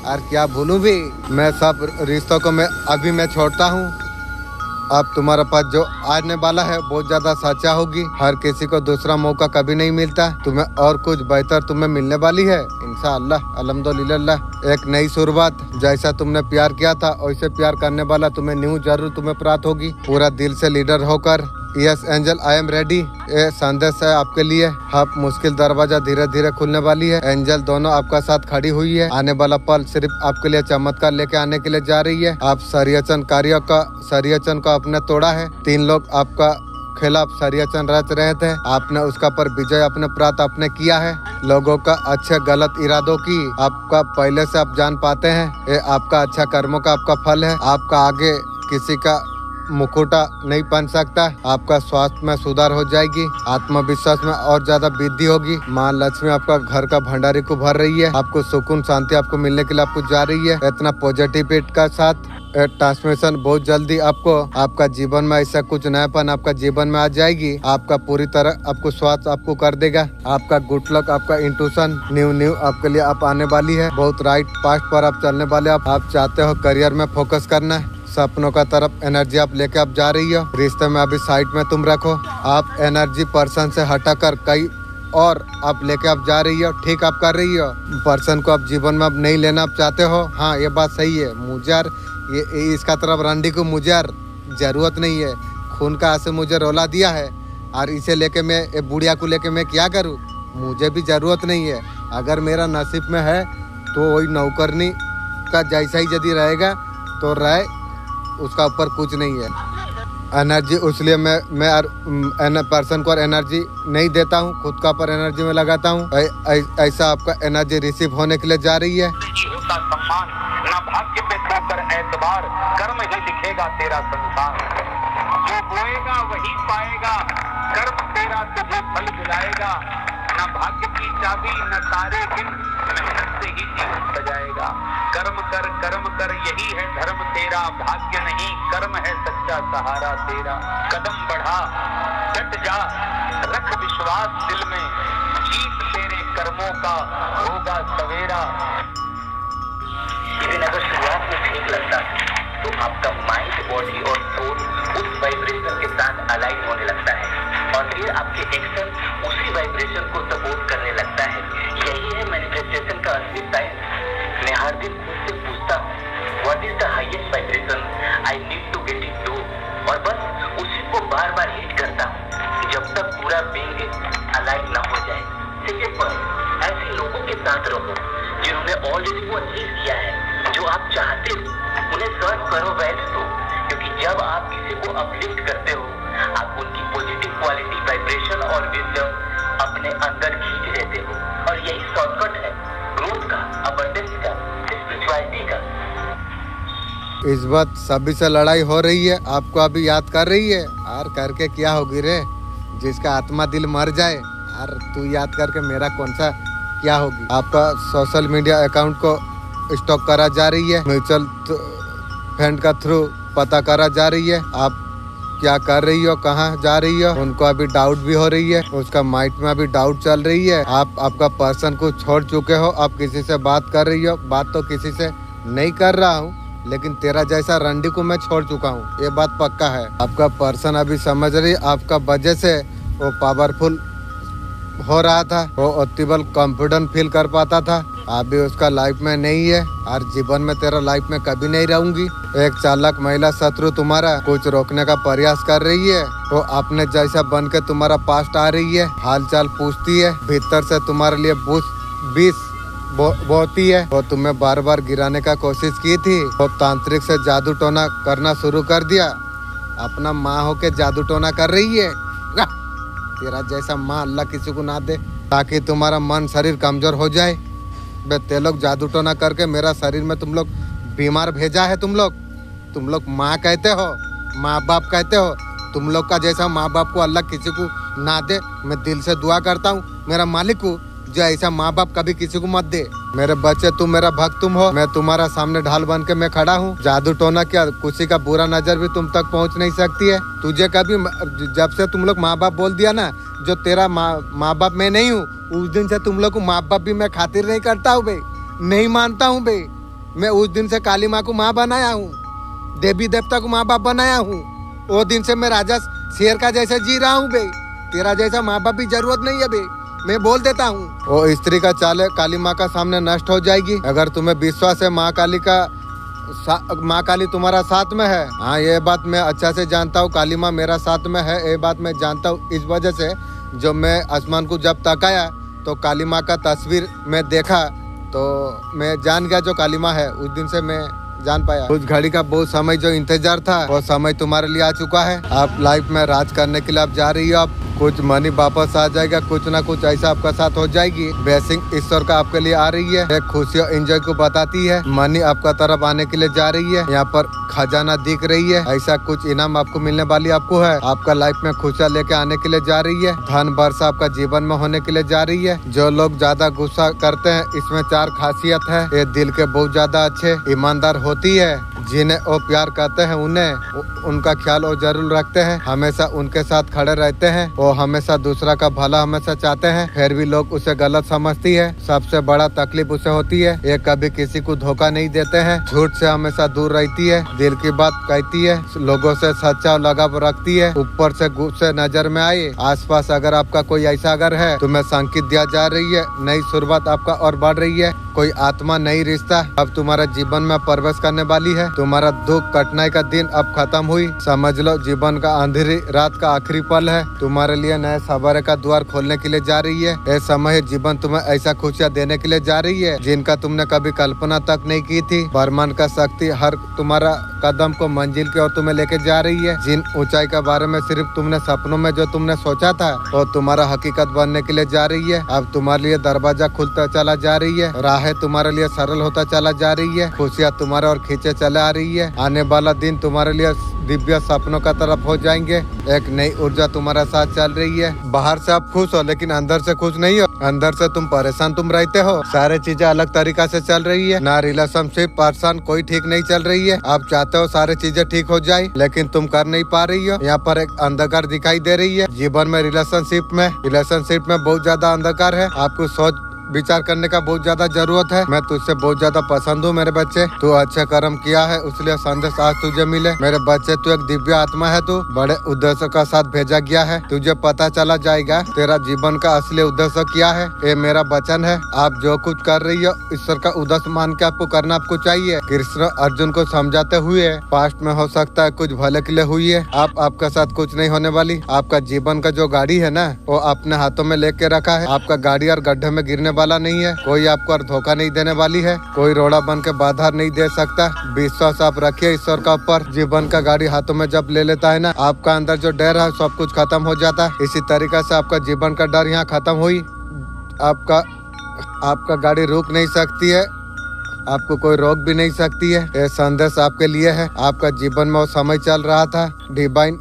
S1: और क्या भूलूं भी। मैं सब रिश्तों को मैं छोड़ता हूँ। अब तुम्हारे पास जो आने वाला है बहुत ज्यादा सच्चा होगी। हर किसी को दूसरा मौका कभी नहीं मिलता। तुम्हें और कुछ बेहतर तुम्हें मिलने वाली है इंशाअल्लाह, अल्हम्दुलिल्लाह। एक नई शुरुआत, जैसा तुमने प्यार किया था वैसे प्यार करने वाला तुम्हें न्यू जरूर तुम्हें प्राप्त होगी। पूरा दिल से लीडर होकर yes angel, I am ready. ये संदेश है आपके लिए। आप मुश्किल दरवाजा धीरे धीरे खुलने वाली है। एंजल दोनों आपका साथ खड़ी हुई है। आने वाला पल सिर्फ आपके लिए चमत्कार लेके आने के लिए जा रही है। आप षड्यंत्र को आपने तोड़ा है। 3 लोग आपका खिलाफ षड्यंत्र रच रहे थे। आपने उसका पर विजय अपने प्राप्त आपने किया है। लोगों का अच्छे गलत इरादों की आपका पहले से आप जान पाते हैं। ये आपका अच्छा कर्मों का आपका फल है। आपका आगे किसी का मुकुटा नहीं बन सकता। आपका स्वास्थ्य में सुधार हो जाएगी। आत्मविश्वास में और ज्यादा वृद्धि होगी। माँ लक्ष्मी आपका घर का भंडारी को भर रही है। आपको सुकून शांति आपको मिलने के लिए आपको जा रही है। इतना पॉजिटिविटी का साथ ट्रांसमिशन बहुत जल्दी आपको आपका जीवन में ऐसा कुछ नयापन आपका जीवन में आ जाएगी। आपका पूरी तरह आपको स्वास्थ्य आपको कर देगा। आपका गुड लक आपका इंट्यूशन न्यू आपके लिए आप आने वाली है। बहुत राइट पाथ पर आप चलने वाले। आप चाहते हो करियर में फोकस करना है। सपनों का तरफ एनर्जी आप लेके आप जा रही हो। रिश्ते में अभी साइड में तुम रखो। आप एनर्जी पर्सन से हटाकर कई और आप लेके आप जा रही हो। ठीक आप कर रही हो। पर्सन को आप जीवन में अब नहीं लेना आप चाहते हो। हाँ ये बात सही है। मुझे यार ये इसका तरफ रंडी को मुझे यार जरूरत नहीं है। खून का आंसू मुझे रोला दिया है और इसे लेके मैं ये बुढ़िया को लेके मैं क्या करूँ। मुझे भी जरूरत नहीं है। अगर मेरा नसीब में है तो वही नौकरनी का जैसा ही यदि रहेगा तो रहे, उसका ऊपर कुछ नहीं है। एनर्जी इसलिए मैं पर्सन को एनर्जी नहीं देता हूँ, खुद का पर एनर्जी में लगाता हूँ। ऐसा आपका एनर्जी रिसीव होने के लिए जा रही है।
S2: होता सम्मान ना भाग्य पे ठोकर एतबार, कर्म ही लिखेगा तेरा संसार। जो बोएगा वही पाएगा, कर्म तेरा तुझे फल दिलाएगा। ना भाग्य की चाबी न तारे गिन, मेहनत से ही जीवन सजाएगा। कर्म कर यही है धर्म तेरा, भाग्य नहीं कर्म है सच्चा सहारा तेरा। कदम बढ़ा डट जा रख विश्वास दिल में, जीत तेरे कर्मों का होगा सवेरा। लेकिन अगर शुरुआत में ठीक लगता है तो आपका माइंड बॉडी और सोल उस वाइब्रेशन के साथ अलाइन होने लगता है और फिर आपके एक्शन उसी वाइब्रेशन को सपोर्ट करने लगता है। यही है मैनिफेस्टेशन का असली साइंस। मैं हर दिन खुद से पूछता हूँ what is the highest vibration I need to get it to, और बस उसी को बार बार हिट करता हूँ जब तक पूरा बीइंग अलाइन ना हो जाए। सेकंड पॉइंट, ऐसे लोगों के साथ रहो जिन्होंने ऑलरेडी वो अचीव किया है जो आप चाहते हो। उन्हें सर्व करो, वैल्यू दो, क्योंकि जब आप किसी को अपलिफ्ट करते हो आप उनकी पॉजिटिव क्वालिटी, वाइब्रेशन और विजडम अपने अंदर खींच लेते हो। और यही शॉर्टकट है ग्रोथ का, अबंडेंस का, स्पिरिचुअलिटी का।
S1: इस बात सभी से लड़ाई हो रही है। आपको अभी याद कर रही है यार, करके क्या होगी रे। जिसका आत्मा दिल मर जाए यार, तू याद करके मेरा कौन सा क्या होगी। आपका सोशल मीडिया अकाउंट को स्टॉक करा जा रही है। म्यूचुअल फंड का थ्रू पता करा जा रही है। आप क्या कर रही हो, कहाँ जा रही हो, उनको अभी डाउट भी हो रही है। उसका माइंड में अभी डाउट चल रही है। आप आपका पर्सन को छोड़ चुके हो। आप किसी से बात कर रही हो। बात तो किसी से नहीं कर रहा हूँ, लेकिन तेरा जैसा रंडी को मैं छोड़ चुका हूँ, ये बात पक्का है। आपका पर्सन अभी समझ रही आपका वजह से वो पावरफुल हो रहा था। वो ऑप्टिमल कॉन्फिडेंट फील कर पाता था। अभी उसका लाइफ में नहीं है और जीवन में तेरा लाइफ में कभी नहीं रहूंगी। एक चालाक महिला शत्रु तुम्हारा कुछ रोकने का प्रयास कर रही है। वो अपने जैसा बन के तुम्हारा पास्ट आ रही है, हालचाल पूछती है, भीतर से तुम्हारे लिए बीस बोती है। वो तुम्हें बार बार गिराने का कोशिश की थी। वो तांत्रिक से जादू टोना करना शुरू कर दिया। अपना माँ होके जादू टोना कर रही है। तेरा जैसा माँ अल्लाह किसी को ना दे, ताकि तुम्हारा मन शरीर कमजोर हो जाए। बे ते लोग जादू टोना करके मेरा शरीर में तुम लोग बीमार भेजा है। तुम लोग माँ कहते हो, माँ बाप कहते हो। तुम लोग का जैसा माँ बाप को अल्लाह किसी को ना दे। मैं दिल से दुआ करता हूँ मेरा मालिक को, जो ऐसा माँ बाप कभी किसी को मत दे। मेरे बच्चे तुम मेरा भक्त तुम हो। मैं तुम्हारा सामने ढाल बन के मैं खड़ा हूँ। जादू टोना क्या, किसी का बुरा नजर भी तुम तक पहुँच नहीं सकती है। तुझे कभी, जब से तुम लोग माँ बाप बोल दिया ना, जो तेरा माँ बाप मैं नहीं हूँ, उस दिन से तुम लोग को माँ बाप भी मैं खातिर नहीं करता हूँ बे, नहीं मानता हूँ बे। मैं उस दिन से काली माँ को माँ बनाया हूँ, देवी देवता को माँ बाप बनाया हूँ। वो दिन से मैं राजा शेर का जैसा जी रहा हूँ बे। तेरा जैसा माँ बाप भी जरूरत नहीं है बे, मैं बोल देता हूँ। वो स्त्री का चाल काली माँ का सामने नष्ट हो जाएगी। अगर तुम्हें विश्वास है माँ काली का माँ काली तुम्हारा साथ में है। हाँ, ये बात मैं अच्छा से जानता हूँ, काली माँ मेरा साथ में है, ये बात मैं जानता हूँ। इस वजह से जो मैं आसमान को जब तकाया तो काली माँ का तस्वीर मैं देखा तो मैं जान गया जो काली माँ है। उस दिन से मैं जान पाया। उस घड़ी का बहुत समय जो इंतजार था वो समय तुम्हारे लिए आ चुका है। आप लाइफ में राज करने के लिए आप जा रही हो। आप कुछ मनी वापस आ जाएगा, कुछ ना कुछ ऐसा आपका साथ हो जाएगी। ब्लेसिंग ईश्वर का आपके लिए आ रही है, खुशियों एंजॉय को बताती है। मनी आपका तरफ आने के लिए जा रही है। यहाँ पर खजाना दिख रही है, ऐसा कुछ इनाम आपको मिलने वाली आपको है। आपका लाइफ में खुशियाँ लेके आने के लिए जा रही है। धन वर्षा आपका जीवन में होने के लिए जा रही है। जो लोग ज्यादा गुस्सा करते हैं, इसमें 4 खासियत है। ये दिल के बहुत ज्यादा अच्छे ईमानदार होती है। जिन्हें वो प्यार करते हैं उनका ख्याल वो जरूर रखते हैं, हमेशा उनके साथ खड़े रहते हैं। वो हमेशा दूसरा का भला हमेशा चाहते हैं, फिर भी लोग उसे गलत समझती है। सबसे बड़ा तकलीफ उसे होती है, ये कभी किसी को धोखा नहीं देते हैं। झूठ से हमेशा दूर रहती है, दिल की बात कहती है, लोगों से सच्चा लगाव रखती है। ऊपर से गुस्से नजर में आए, आसपास अगर आपका कोई ऐसा अगर है तुम्हें संकेत दिया जा रही है, नई शुरुआत आपका और बढ़ रही है। कोई आत्मा नई रिश्ता अब तुम्हारा जीवन में प्रवेश करने वाली है। तुम्हारा दुख कठिनाई का दिन अब खत्म हुई, समझ लो जीवन का अंधेरी रात का आखिरी पल है। तुम्हारे लिए नए सवेरे का द्वार खोलने के लिए जा रही है। ये समय जीवन तुम्हें ऐसा खुशियाँ देने के लिए जा रही है जिनका तुमने कभी कल्पना तक नहीं की थी। ब्रह्मांड का शक्ति हर तुम्हारा कदम को मंजिल की ओर तुम्हें लेके जा रही है। जिन ऊंचाई के बारे में सिर्फ तुमने सपनों में जो तुमने सोचा था वो तुम्हारा हकीकत बनने के लिए जा रही है। अब तुम्हारे लिए दरवाजा खुलता चला जा रही है, राहें तुम्हारे लिए सरल होता चला जा रही है, खुशियाँ तुम्हारे और खींचे चले आ रही है। आने वाला दिन तुम्हारे लिए दिव्य सपनों का तरफ हो जाएंगे। एक नई ऊर्जा तुम्हारा साथ चल रही है। बाहर से आप खुश हो लेकिन अंदर से खुश नहीं हो, अंदर से तुम परेशान तुम रहते हो। सारे चीजें अलग तरीका से चल रही है, ना रिलेशनशिप पर्सन कोई ठीक नहीं चल रही है। आप चाहते हो सारी चीजें ठीक हो जाए लेकिन तुम कर नहीं पा रही हो। यहाँ पर एक अंधकार दिखाई दे रही है जीवन में। रिलेशनशिप में बहुत ज्यादा अंधकार है। आपको सोच विचार करने का बहुत ज्यादा जरूरत है। मैं तुझसे बहुत ज्यादा पसंद हूँ मेरे बच्चे, तू अच्छे कर्म किया है इसलिए संदेश आज तुझे मिले। मेरे बच्चे तू एक दिव्य आत्मा है, तू बड़े उद्देश्य का साथ भेजा गया है। तुझे पता चला जाएगा तेरा जीवन का असली उद्देश्य क्या है। ये मेरा वचन है, आप जो कुछ कर रही हो ईश्वर का उद्देश्य मान के आपको करना आपको चाहिए। कृष्ण अर्जुन को समझाते हुए पास्ट में हो सकता है कुछ भले के लिए हुई है, आपका साथ कुछ नहीं होने वाली। आपका जीवन का जो गाड़ी है ना वो अपने हाथों में लेके रखा है। आपका गाड़ी और गड्ढे में गिरने वाला नहीं है, कोई आपको और धोखा नहीं देने वाली है, कोई रोड़ा बन के बाधा नहीं दे सकता। विश्वास आप रखिए ईश्वर का ऊपर। जीवन का गाड़ी हाथों में जब ले लेता है ना, आपका अंदर जो डर है सब कुछ खत्म हो जाता है। इसी तरीके से आपका जीवन का डर यहाँ खत्म हुई। आपका गाड़ी रुक नहीं सकती है, आपको कोई रोक भी नहीं सकती है। ये संदेश आपके लिए है। आपका जीवन में वो समय चल रहा था, डिवाइन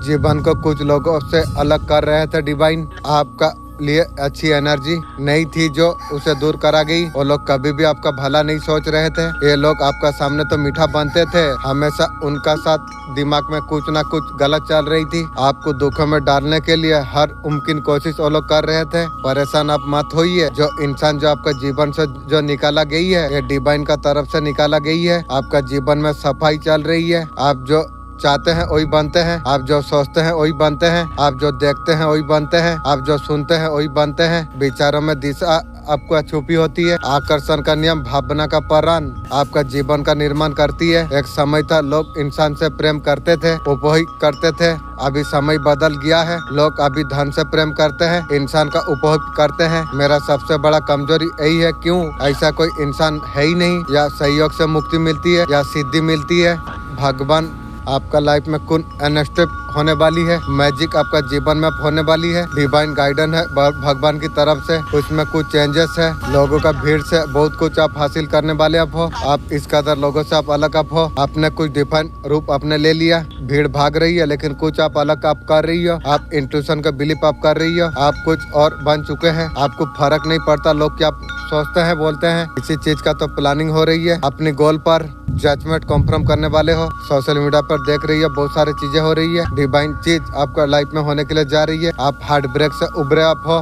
S1: जीवन को कुछ लोगों से अलग कर रहे थे। डिवाइन आपका लिए अच्छी एनर्जी नहीं थी जो उसे दूर करा गई। वो लोग कभी भी आपका भला नहीं सोच रहे थे। ये लोग आपका सामने तो मीठा बनते थे, हमेशा उनका साथ दिमाग में कुछ ना कुछ गलत चल रही थी। आपको दुखों में डालने के लिए हर मुमकिन कोशिश वो लोग कर रहे थे। परेशान आप मत होइए। जो इंसान जो आपका जीवन से जो निकाला गई है ये डिवाइन का तरफ से निकाला गई है। आपका जीवन में सफाई चल रही है। आप जो चाहते हैं वही बनते हैं, आप जो सोचते हैं वही बनते हैं, आप जो देखते हैं वही बनते हैं, आप जो सुनते हैं वही बनते हैं। विचारों में दिशा आपको छुपी होती है। आकर्षण का नियम भावना का प्राण आपका जीवन का निर्माण करती है। एक समय था लोग इंसान से प्रेम करते थे, उपभोग करते थे। अभी समय बदल गया है, लोग अभी धन से प्रेम करते हैं, इंसान का उपभोग करते हैं। मेरा सबसे बड़ा कमजोरी यही है, क्यों ऐसा कोई इंसान है ही नहीं। या सहयोग से मुक्ति मिलती है या सिद्धि मिलती है। भगवान आपका लाइफ में कुछ अनस्टेप होने वाली है, मैजिक आपका जीवन में होने वाली है। डिवाइन गाइडेंस है भगवान की तरफ से, उसमें कुछ चेंजेस है। लोगों का भीड़ से बहुत कुछ आप हासिल करने वाले आप हो। आप इस कदर लोगों से आप अलग आप हो। आपने कुछ डिफाइन रूप आपने ले लिया। भीड़ भाग रही है लेकिन कुछ आप अलग आप कर रही हो। आप इंट्यूशन का बिलीफ आप कर रही हो। आप कुछ और बन चुके हैं। आपको फर्क नहीं पड़ता लोग क्या सोचते हैं बोलते हैं। इसी चीज का तो प्लानिंग हो रही है। अपनी गोल पर जजमेंट कॉन्फर्म करने वाले हो। सोशल मीडिया पर देख रही है बहुत सारी चीजें हो रही है। डिवाइन चीज आपका लाइफ में होने के लिए जा रही है। आप हार्ट ब्रेक से उभरे आप हो।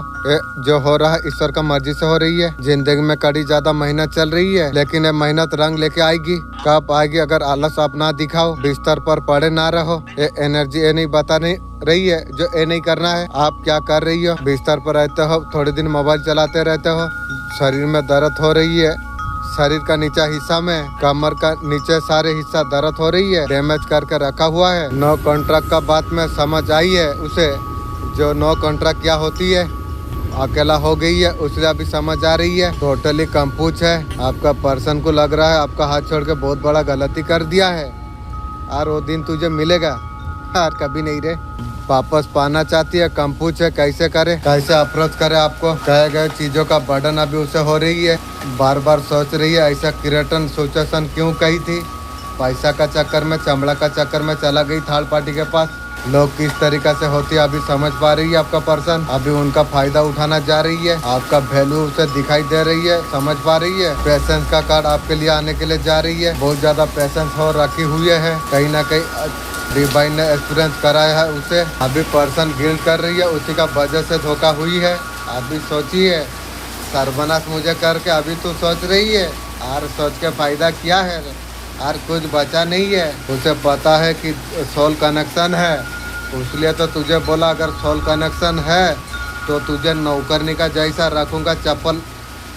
S1: जो हो रहा है ईश्वर का मर्जी से हो रही है। जिंदगी में कड़ी ज्यादा मेहनत चल रही है लेकिन ये मेहनत रंग लेके आएगी। कब आएगी अगर आलस आप ना दिखाओ, बिस्तर पर पड़े ना रहो। ये एनर्जी ये नहीं बता नहीं रही है जो ये नहीं करना है। आप क्या कर रही हो? बिस्तर पर रहते हो, थोड़े दिन मोबाइल चलाते रहते हो, शरीर में दर्द हो रही है, शरीर का नीचे हिस्सा में कमर का नीचे सारे हिस्सा दर्द हो रही है, डैमेज करके रखा हुआ है। नो कॉन्ट्रैक्ट का बात में समझ आई है उसे, जो नो कॉन्ट्रैक्ट क्या होती है, अकेला हो गई है, उसे अभी समझ आ रही है। टोटली कंपूच है। आपका पर्सन को लग रहा है आपका हाथ छोड़ के बहुत बड़ा गलती कर दिया है और वो दिन तुझे मिलेगा और कभी नहीं रे। वापस पाना चाहती है, कंपूच है, कैसे करे, कैसे अप्रोच करे आपको। कहे गए चीजों का बर्डन अभी उसे हो रही है, बार बार सोच रही है ऐसा क्रिएटन सिचुएशन क्यों कही थी। पैसा का चक्कर में, चमड़ा का चक्कर में चला गई थर्ड पार्टी के पास। लोग किस तरीका से होती है अभी समझ पा रही है आपका पर्सन। अभी उनका फायदा उठाना जा रही है, आपका वैल्यू उसे दिखाई दे रही है, समझ पा रही है। पेशेंस का कार्ड आपके लिए आने के लिए जा रही है। बहुत ज्यादा पेशेंस हो रखी हुई है, कहीं ना कहीं डिवाइन ने एक्सपीरियंस कराया है उसे। अभी पर्सन गिल्ट कर रही है, उसी का वजह से धोखा हुई है। अभी सोचिए, सर्वनाश मुझे करके अभी तू सोच रही है और सोच के फायदा क्या है और कुछ बचा नहीं है। उसे पता है कि सोल कनेक्शन है, इसलिए तो तुझे बोला अगर सोल कनेक्शन है तो तुझे नौकरनी का जैसा रखूंगा, चप्पल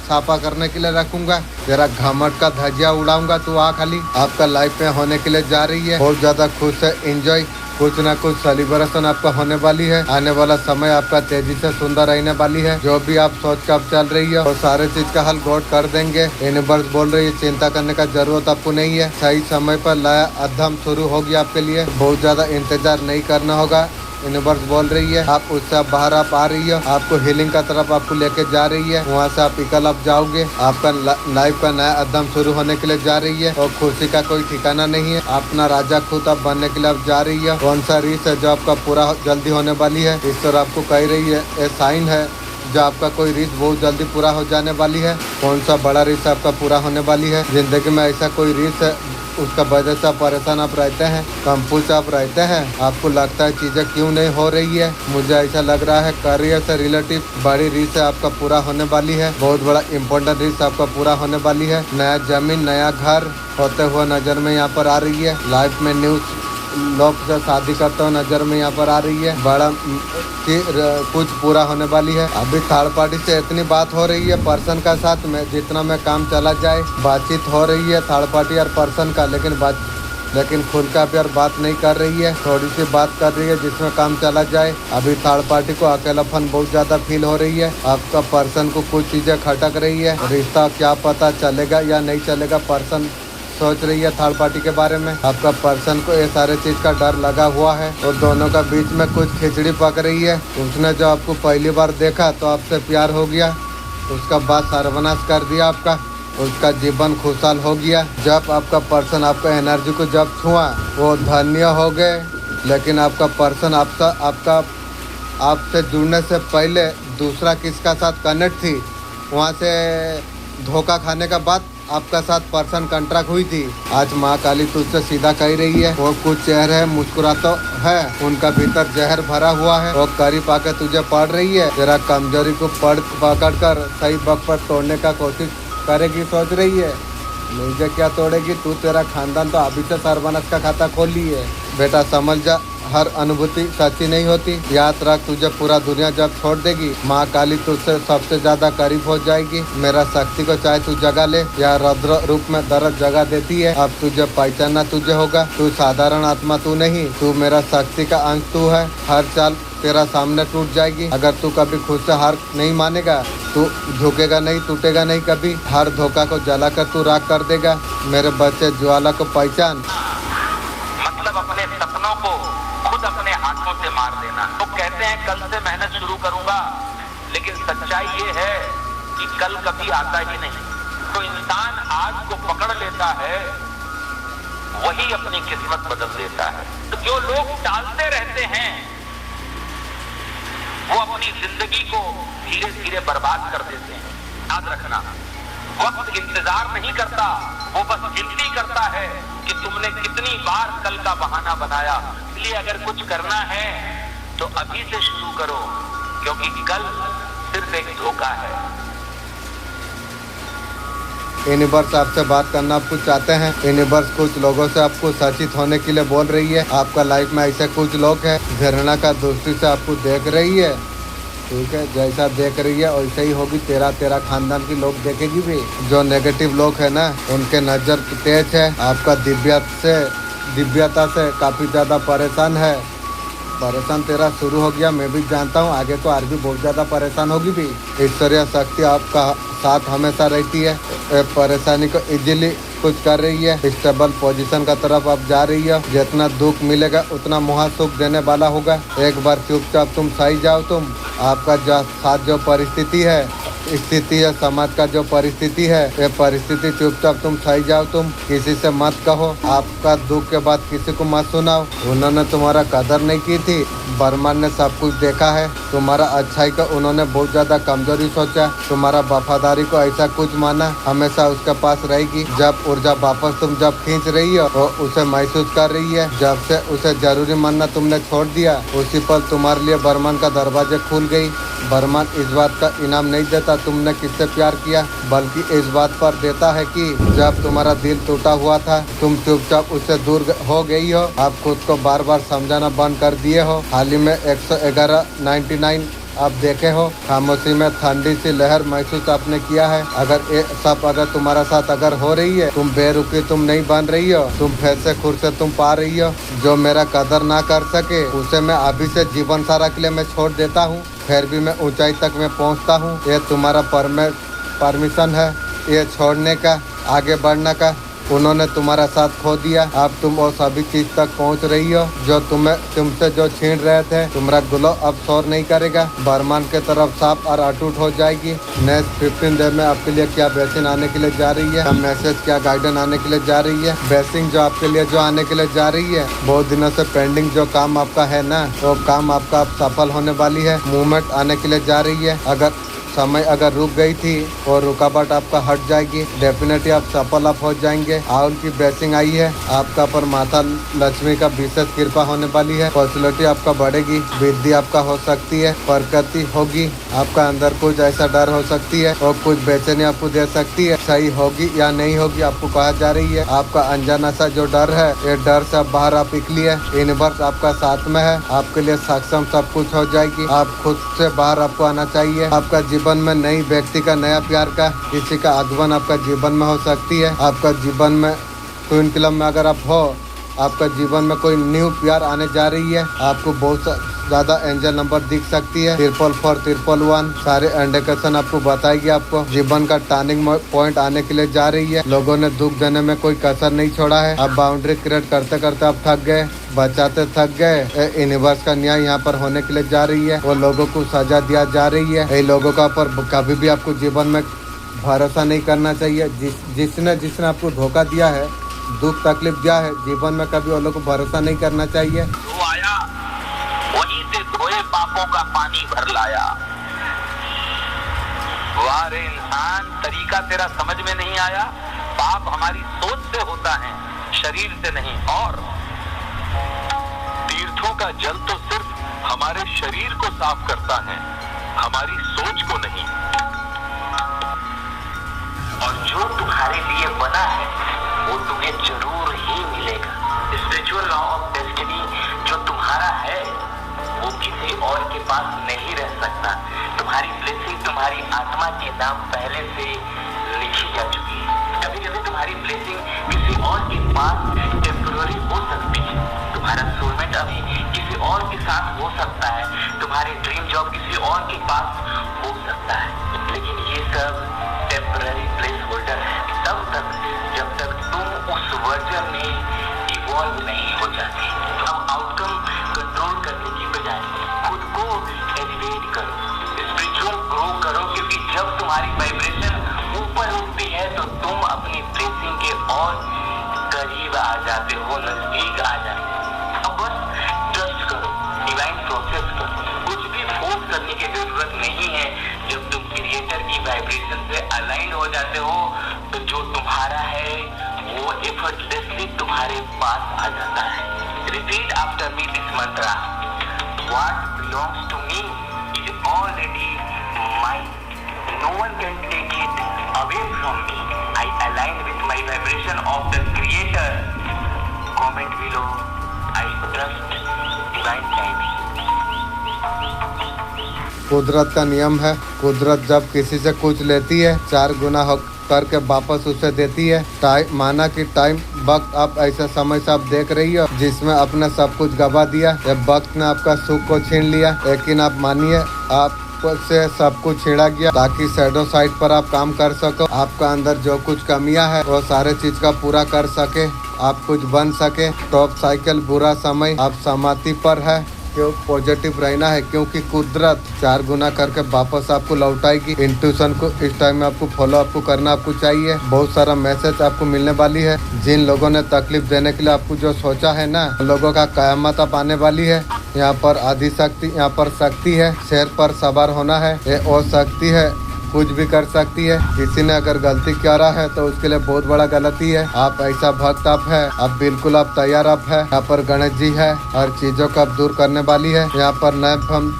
S1: छापा करने के लिए रखूंगा, तेरा घमट का धजिया उड़ाऊंगा, तू आ खाली। आपका लाइफ में होने के लिए जा रही है, बहुत ज्यादा खुश है, एंजॉय, कुछ ना कुछ सेलिब्रेशन आपका होने वाली है। आने वाला समय आपका तेजी से सुंदर रहने वाली है। जो भी आप सोच कर चल रही है और सारे चीज का हल गॉड कर देंगे। यूनिवर्स बोल रही है चिंता करने का जरूरत आपको नहीं है। सही समय पर नया अध्ययन शुरू होगी आपके लिए, बहुत ज्यादा इंतजार नहीं करना होगा। यूनिवर्स बोल रही है आप उससे बाहर आप आ रही हो, आपको हीलिंग का तरफ आपको लेके जा रही है। वहाँ से आप निकल आप जाओगे, आपका लाइफ का नया अध्ययन शुरू होने के लिए जा रही है और खुशी का कोई ठिकाना नहीं है। अपना राजा खुद आप बनने के लिए आप जा रही है। कौन सा रीस है जो आपका पूरा जल्दी होने वाली है, ईश्वर आपको कह रही है ये साइन है जो आपका कोई रीस बहुत जल्दी पूरा हो जाने वाली है। कौन सा बड़ा रीस आपका पूरा होने वाली है। जिंदगी में ऐसा कोई रीस है उसका वजह से आप परेशान आप रहते हैं, कंफ्यूज आप रहते हैं, आपको लगता है चीजें क्यों नहीं हो रही है। मुझे ऐसा लग रहा है करियर से रिलेटिव बड़ी रीस आपका पूरा होने वाली है, बहुत बड़ा इम्पोर्टेंट रीस आपका पूरा होने वाली है। नया जमीन, नया घर होते हुए नजर में यहाँ पर आ रही है। लाइफ में न्यू लोग से शादी करते हुए नजर में यहाँ पर आ रही है। बड़ा कुछ पूरा होने वाली है। अभी थर्ड पार्टी से इतनी बात हो रही है पर्सन का साथ में, जितना में काम चला जाए बातचीत हो रही है थर्ड पार्टी और पर्सन का, लेकिन खुल का प्यार बात नहीं कर रही है, थोड़ी सी बात कर रही है जिसमें काम चला जाए। अभी थर्ड पार्टी को अकेलापन बहुत ज्यादा फील हो रही है। आपका पर्सन को कुछ चीजें खटक रही है, रिश्ता क्या पता चलेगा या नहीं चलेगा, पर्सन सोच रही है थर्ड पार्टी के बारे में। आपका पर्सन को ये सारे चीज का डर लगा हुआ है और दोनों का बीच में कुछ खिचड़ी पक रही है। उसने जो आपको पहली बार देखा तो आपसे प्यार हो गया, उसका बाद सर्वनाश कर दिया आपका, उसका जीवन खुशहाल हो गया। जब आपका पर्सन आपका एनर्जी को जब छुआ वो धन्य हो गए, लेकिन आपका पर्सन आपसे जुड़ने से पहले दूसरा किसका साथ कनेक्ट थी, वहाँ से धोखा खाने का बाद आपका साथ पर्सन कॉन्ट्रैक्ट हुई थी। आज माँ काली तुझसे सीधा कह रही है, वो कुछ चेहरे मुस्कुराता है, उनका भीतर जहर भरा हुआ है, वो करीब आके तुझे पढ़ रही है। तेरा कमजोरी को पकड़ कर सही वक्त पर तोड़ने का कोशिश करेगी, सोच रही है। मुझे क्या तोड़ेगी तू, तेरा खानदान तो अभी से सर्वनाश का खाता खोल ली है। बेटा समझ जा, हर अनुभूति सच्ची नहीं होती। याद रख, तुझे पूरा दुनिया जब छोड़ देगी, माँ काली तुझसे सबसे ज्यादा करीब हो जाएगी। मेरा शक्ति को चाहे तू जगा ले या रुद्र रूप में दर्द जगा देती है, अब तुझे पहचानना तुझे होगा। तू साधारण आत्मा तू नहीं, तू मेरा शक्ति का अंश तू है। हर चाल तेरा सामने टूट जाएगी अगर तू कभी खुद से हार नहीं मानेगा। तू झुकेगा नहीं, टूटेगा नहीं कभी। हर धोखा को जलाकर तू राख कर देगा। मेरे बच्चे ज्वाला को पहचान,
S2: मतलब अपने सपनों को खुद अपने हाथों से मार देना। तो कहते हैं कल से मेहनत शुरू करूंगा, लेकिन सच्चाई ये है कि कल कभी आता ही नहीं। तो इंसान आज को पकड़ लेता है, वही अपनी किस्मत बदल देता है। तो जो लोग टालते रहते हैं वो अपनी जिंदगी को धीरे धीरे बर्बाद कर देते हैं। याद रखना, वक्त इंतजार नहीं करता, वो बस गिनती करता है कि तुमने कितनी बार कल का बहाना बनाया। इसलिए अगर कुछ करना है तो अभी से शुरू करो, क्योंकि कल सिर्फ एक धोखा है।
S1: यूनिवर्स आपसे बात करना आपको चाहते हैं। यूनिवर्स कुछ लोगों से आपको सचेत होने के लिए बोल रही है। आपका लाइफ में ऐसे कुछ लोग हैं घृणा का दृष्टि से आपको देख रही है, ठीक है, जैसा देख रही है वैसा ही होगी, तेरा खानदान की लोग देखेगी भी। जो नेगेटिव लोग है ना उनके नजर तेज है, आपका दिव्यता से काफी ज्यादा परेशान तेरा शुरू हो गया। मैं भी जानता हूँ आगे तो और भी बहुत ज्यादा परेशान होगी भी। ईश्वरीय शक्ति आपका साथ हमेशा रहती है, परेशानी को इजीली कुछ कर रही है, स्टेबल पोजीशन का तरफ आप जा रही है। जितना दुख मिलेगा उतना महा सुख देने वाला होगा। एक बार चुपचाप तुम सही जाओ, तुम आपका साथ जो परिस्थिति है समाज का जो परिस्थिति है, ये परिस्थिति चुपचाप तुम सही जाओ, तुम किसी से मत कहो, आपका दुख के बाद किसी को मत सुनाओ। उन्होंने तुम्हारा कदर नहीं की थी, बर्मन ने सब कुछ देखा है, तुम्हारा अच्छाई का उन्होंने बहुत ज्यादा कमजोरी सोचा, तुम्हारा वफादारी को ऐसा कुछ माना, हमेशा उसके पास रहेगी। जब ऊर्जा वापस तुम जब खींच रही हो तो उसे महसूस कर रही है, जब से उसे जरूरी मानना तुमने छोड़ दिया उसी पल तुम्हारे लिए बर्मन का दरवाजे खुल गई। बर्मन इस बात का इनाम नहीं देता तुमने किससे प्यार किया, बल्कि इस बात पर देता है कि जब तुम्हारा दिल टूटा हुआ था तुम चुपचाप उससे दूर हो गई हो, आप खुद को बार बार समझाना बंद कर दिए हो। हाल ही में 111-99 आप देखे हो, खामोशी में ठंडी सी लहर महसूस आपने किया है। अगर तुम्हारा साथ अगर हो रही है, तुम बेरुखी तुम नहीं बन रही हो, तुम फैसे खुद से तुम पा रही हो। जो मेरा कदर ना कर सके उसे मैं अभी से जीवन सारा के लिए मैं छोड़ देता हूँ, फिर भी मैं ऊंचाई तक मैं पहुँचता हूँ। ये तुम्हारा परमिशन है ये छोड़ने का, आगे बढ़ने का। उन्होंने तुम्हारा साथ खो दिया, अब तुम वो सभी चीज तक पहुंच रही हो जो तुमसे जो छीन रहे थे। तुम्हारा ग्लो अब शोर नहीं करेगा, बर्मन के तरफ साफ और अटूट हो जाएगी। नेक्स्ट 15 डे में आपके लिए क्या ब्लेसिंग आने के लिए जा रही है, मैसेज क्या गाइडेंस आने के लिए जा रही है। ब्लेसिंग जो आपके लिए जो आने के लिए जा रही है, बहुत दिनों से पेंडिंग जो काम आपका है ना, वो काम आपका अब सफल होने वाली है। मूवमेंट आने के लिए जा रही है, समय अगर रुक गई थी और रुकावट आपका हट जाएगी, डेफिनेटली आप सफल आप हो जाएंगे। आउल की ब्लेसिंग आई है, आपका पर माता लक्ष्मी का विशेष कृपा होने वाली है। फैसिलिटी आपका बढ़ेगी, वृद्धि आपका हो सकती है, प्रगति होगी। आपका अंदर कुछ ऐसा डर हो सकती है और कुछ बेचैनी आपको दे सकती है, सही होगी या नहीं होगी आपको कहा जा रही है। आपका अनजाना सा जो डर है, ये डर से बाहर आप निकली है। यूनिवर्स आपका साथ में है, आपके लिए सक्षम सब कुछ हो जाएगी। आप खुद से बाहर आपको आना चाहिए। आपका जीवन में नई व्यक्ति का नया प्यार का किसी का आगमन आपका जीवन में हो सकती है। आपका जीवन में ट्विन क्लब में अगर आप हो, आपका जीवन में कोई न्यू प्यार आने जा रही है। आपको बहुत ज्यादा एंजल नंबर दिख सकती है, 444-111 सारे इंडिकेशन आपको बताएगी। आपको जीवन का टर्निंग पॉइंट आने के लिए जा रही है। लोगों ने दुख देने में कोई कसर नहीं छोड़ा है। अब बाउंड्री क्रिएट करते करते आप थक गए, बचाते थक गए। यूनिवर्स का न्याय यहाँ पर होने के लिए जा रही है, वो लोगों को सजा दिया जा रही है। ये लोगों का पर कभी भी आपको जीवन में भरोसा नहीं करना चाहिए। जिसने आपको धोखा दिया है, दुख तकलीफ दिया है, जीवन में कभी वो लोग को भरोसा नहीं करना चाहिए।
S2: वो आया वहीं से धोए पापों का पानी भर लाया। वारे इंसान, तरीका तेरा समझ में नहीं आया। पाप हमारी सोच से होता है, शरीर से नहीं। और तीर्थों का जल तो सिर्फ हमारे शरीर को साफ करता है, हमारी सोच को नहीं। और जो तुम्हारे लिए बना है वो तुम्हें जरूर ही मिलेगा। स्पिरिचुअल लॉ ऑफ डेस्टिनी जो तुम्हारा है वो किसी और के पास नहीं रह सकता। तुम्हारी ब्लेसिंग तुम्हारी आत्मा के नाम पहले से लिखी जा चुकी है। कभी कभी तुम्हारी ब्लेसिंग किसी और के पास टेम्पररी हो सकती है। तुम्हारा सोलमेट अभी किसी और के साथ हो सकता है, तुम्हारी ड्रीम जॉब किसी और के पास हो सकता है, लेकिन ये सब टेम्पररी प्लेस होल्डर है तब तक जब तक तुम उस वर्जन में इवॉल्व नहीं हो जाते। अब आउटकम कंट्रोल करने की बजाय खुद को एलिवेट करो, स्पिरिचुअल ग्रो करो, क्योंकि जब तुम्हारी वाइब्रेशन ऊपर उठती है तो तुम अपनी ब्लेसिंग के और करीब आ जाते हो, नजदीक आ जाते हो। अब बस ट्रस्ट करो, डिवाइन प्रोसेस करो, कुछ भी फोर्स करने की जरूरत नहीं है। जब तुम क्रिएटर की वाइब्रेशन से अलाइन हो जाते हो तो जो तुम्हारा है वो एफर्टलेसली तुम्हारे पास आ जाता है। Repeat after me this mantra, what belongs to me is already mine, no one can take it away from me, I align with my vibration of the creator. Comment below, I trust divine timing.
S1: कुदरत का नियम है, कुदरत जब किसी से कुछ लेती है 4 गुना करके वापस उसे देती है। माना कि टाइम वक्त आप ऐसा समय से आप देख रही हो जिसमें आपने सब कुछ गवा दिया, ये वक्त ने आपका सुख को छीन लिया, लेकिन आप मानिए आप से सब कुछ छेड़ा गया ताकि शैडो साइड पर आप काम कर सको। आपका अंदर जो कुछ कमियां है वो सारे चीज का पूरा कर सके, आप कुछ बन सके। टॉप साइकिल बुरा समय आप समाधि पर है, क्यों पॉजिटिव रहना है, क्योंकि कुदरत 4 गुना करके वापस आपको लौटाएगी। इंट्यूशन को इस टाइम में आपको फॉलो आपको करना आपको चाहिए। बहुत सारा मैसेज आपको मिलने वाली है। जिन लोगों ने तकलीफ देने के लिए आपको जो सोचा है ना, लोगों का कयामत अब आने वाली है। यहाँ पर आदि शक्ति, यहाँ पर शक्ति है, शेर पर सवार होना है। ये और शक्ति है, कुछ भी कर सकती है। किसी ने अगर गलती करा है तो उसके लिए बहुत बड़ा गलती है। आप ऐसा भक्त आप है, अब बिल्कुल आप तैयार आप है। यहाँ पर गणेश जी है, हर चीजों को अब दूर करने वाली है। यहाँ पर नैब हम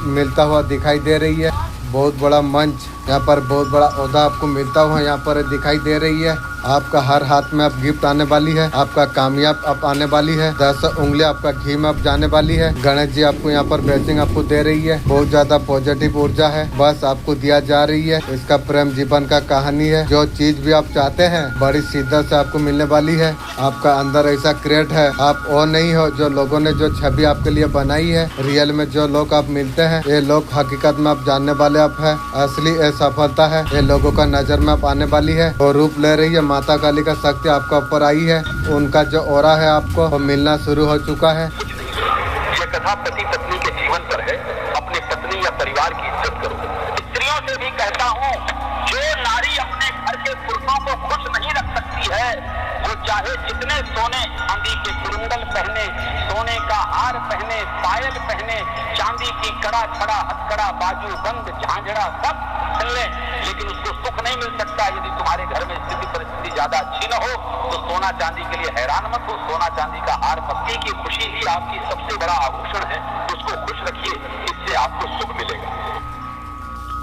S1: मिलता हुआ दिखाई दे रही है। बहुत बड़ा मंच, यहाँ पर बहुत बड़ा ओहदा आपको मिलता हुआ यहाँ पर दिखाई दे रही है। आपका हर हाथ में अब गिफ्ट आने वाली है, आपका कामयाब अब आने वाली है। 10 उंगलियां आपका घी में अब जाने वाली है। गणेश जी आपको यहाँ पर ब्लेसिंग आपको दे रही है। बहुत ज्यादा पॉजिटिव ऊर्जा है, बस आपको दिया जा रही है। इसका प्रेम जीवन का कहानी है। जो चीज भी आप चाहते हैं बड़ी शिद्दत से आपको मिलने वाली है। आपका अंदर ऐसा क्रिएट है, आप वो नहीं हो जो लोगों ने जो छवि आपके लिए बनाई है। रियल में जो लोग आप मिलते हैं, ये लोग हकीकत में आप जानने वाले आप है। असली ये सफलता है, ये लोगों का नजर में आप आने वाली है और रूप ले रही है। माता काली का शक्ति आपका ऊपर आई है, उनका जो ऑरा है आपको वो मिलना शुरू हो चुका है।
S2: ये कथा पति पत्नी के जीवन पर है। अपने पत्नी या परिवार की इज्जत करो। स्त्रियों से भी कहता हूँ, जो नारी अपने घर के पुरुषों को खुश नहीं रख सकती है, वो चाहे जितने सोने चांदी के कुंडल पहने, सोने का हार पहने, पायल पहने, चांदी की कड़ा छड़ा हथकड़ा बाजू बंद झांझड़ा सब ले, लेकिन उसको सुख नहीं मिल सकता। यदि तुम्हारे घर में स्थिति परिस्थिति ज्यादा अच्छी न हो तो सोना चांदी के लिए हैरान मत हो। सोना चांदी का हार पत्नी की खुशी ही आपकी सबसे बड़ा आभूषण है। उसको खुश रखिए, इससे आपको सुख मिलेगा।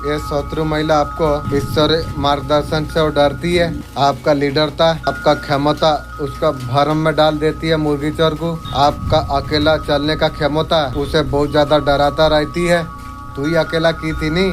S1: ये शत्रु महिला आपको ईश्वर मार्गदर्शन से वो डरती है। आपका लीडरता, आपका क्षमता उसका भरम में डाल देती है मुर्गी चोर को। आपका अकेला चलने का क्षमता उसे बहुत ज्यादा डराता रहती है। तू ही अकेला की थी नहीं,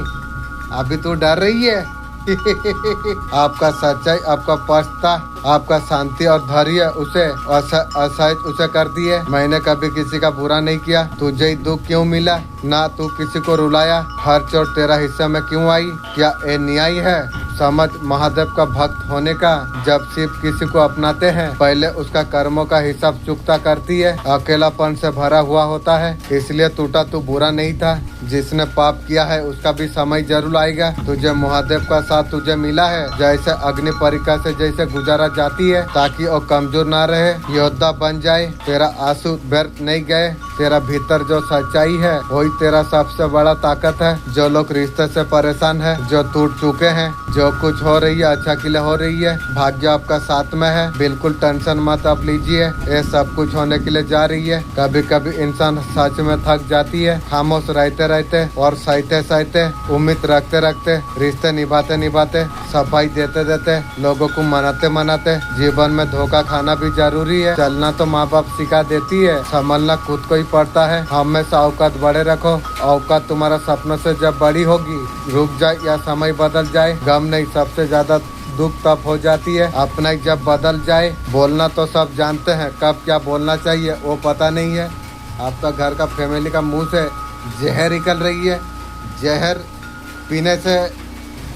S1: अभी तू डर रही है। आपका सच्चाई, आपका पछता, आपका शांति और धैर्य उसे असहज उसे करती है। मैंने कभी किसी का बुरा नहीं किया, तुझे ही दुख क्यों मिला, ना तू किसी को रुलाया, हर चोट तेरा हिस्सा में क्यों आई, क्या ये न्याय है? समझ महादेव का भक्त होने का। जब शिव किसी को अपनाते हैं पहले उसका कर्मों का हिसाब चुकता करती है। अकेलापन से भरा हुआ होता है, इसलिए टूटा तू बुरा नहीं था। जिसने पाप किया है उसका भी समय जरूर आएगा। तुझे महादेव का साथ तुझे मिला है, जैसे अग्नि परीक्षा से जैसे गुजारा जाती है, ताकि वो कमजोर ना रहे, योद्धा बन जाए। तेरा आंसू व्यर्थ नहीं गए। तेरा भीतर जो सच्चाई है वही तेरा सबसे बड़ा ताकत है। जो लोग रिश्ते से परेशान है, जो टूट चुके हैं, जो कुछ हो रही है अच्छा के लिए हो रही है, भाग्य आपका साथ में है। बिल्कुल टेंशन मत आप लीजिए, ये सब कुछ होने के लिए जा रही है। कभी कभी इंसान सच में थक जाती है। खामोश रहते रहते और सहते सहते, उम्मीद रखते रखते, रिश्ते निभाते निभाते, सफाई देते देते, लोगों को मनाते मनाते, जीवन में धोखा खाना भी जरूरी है। चलना तो माँ बाप सिखा देती है, संभलना खुद को ही पड़ता है। हमेशा औकात बड़े रखो। औकात तुम्हारा सपनों से जब बड़ी होगी, रुक जाए या समय बदल जाए, गम नहीं, सबसे ज्यादा दुख तब हो जाती है अपना जब बदल जाए। बोलना तो सब जानते हैं, कब क्या बोलना चाहिए वो पता नहीं है। आपका घर का फैमिली का मुंह से जहर निकल रही है। जहर पीने से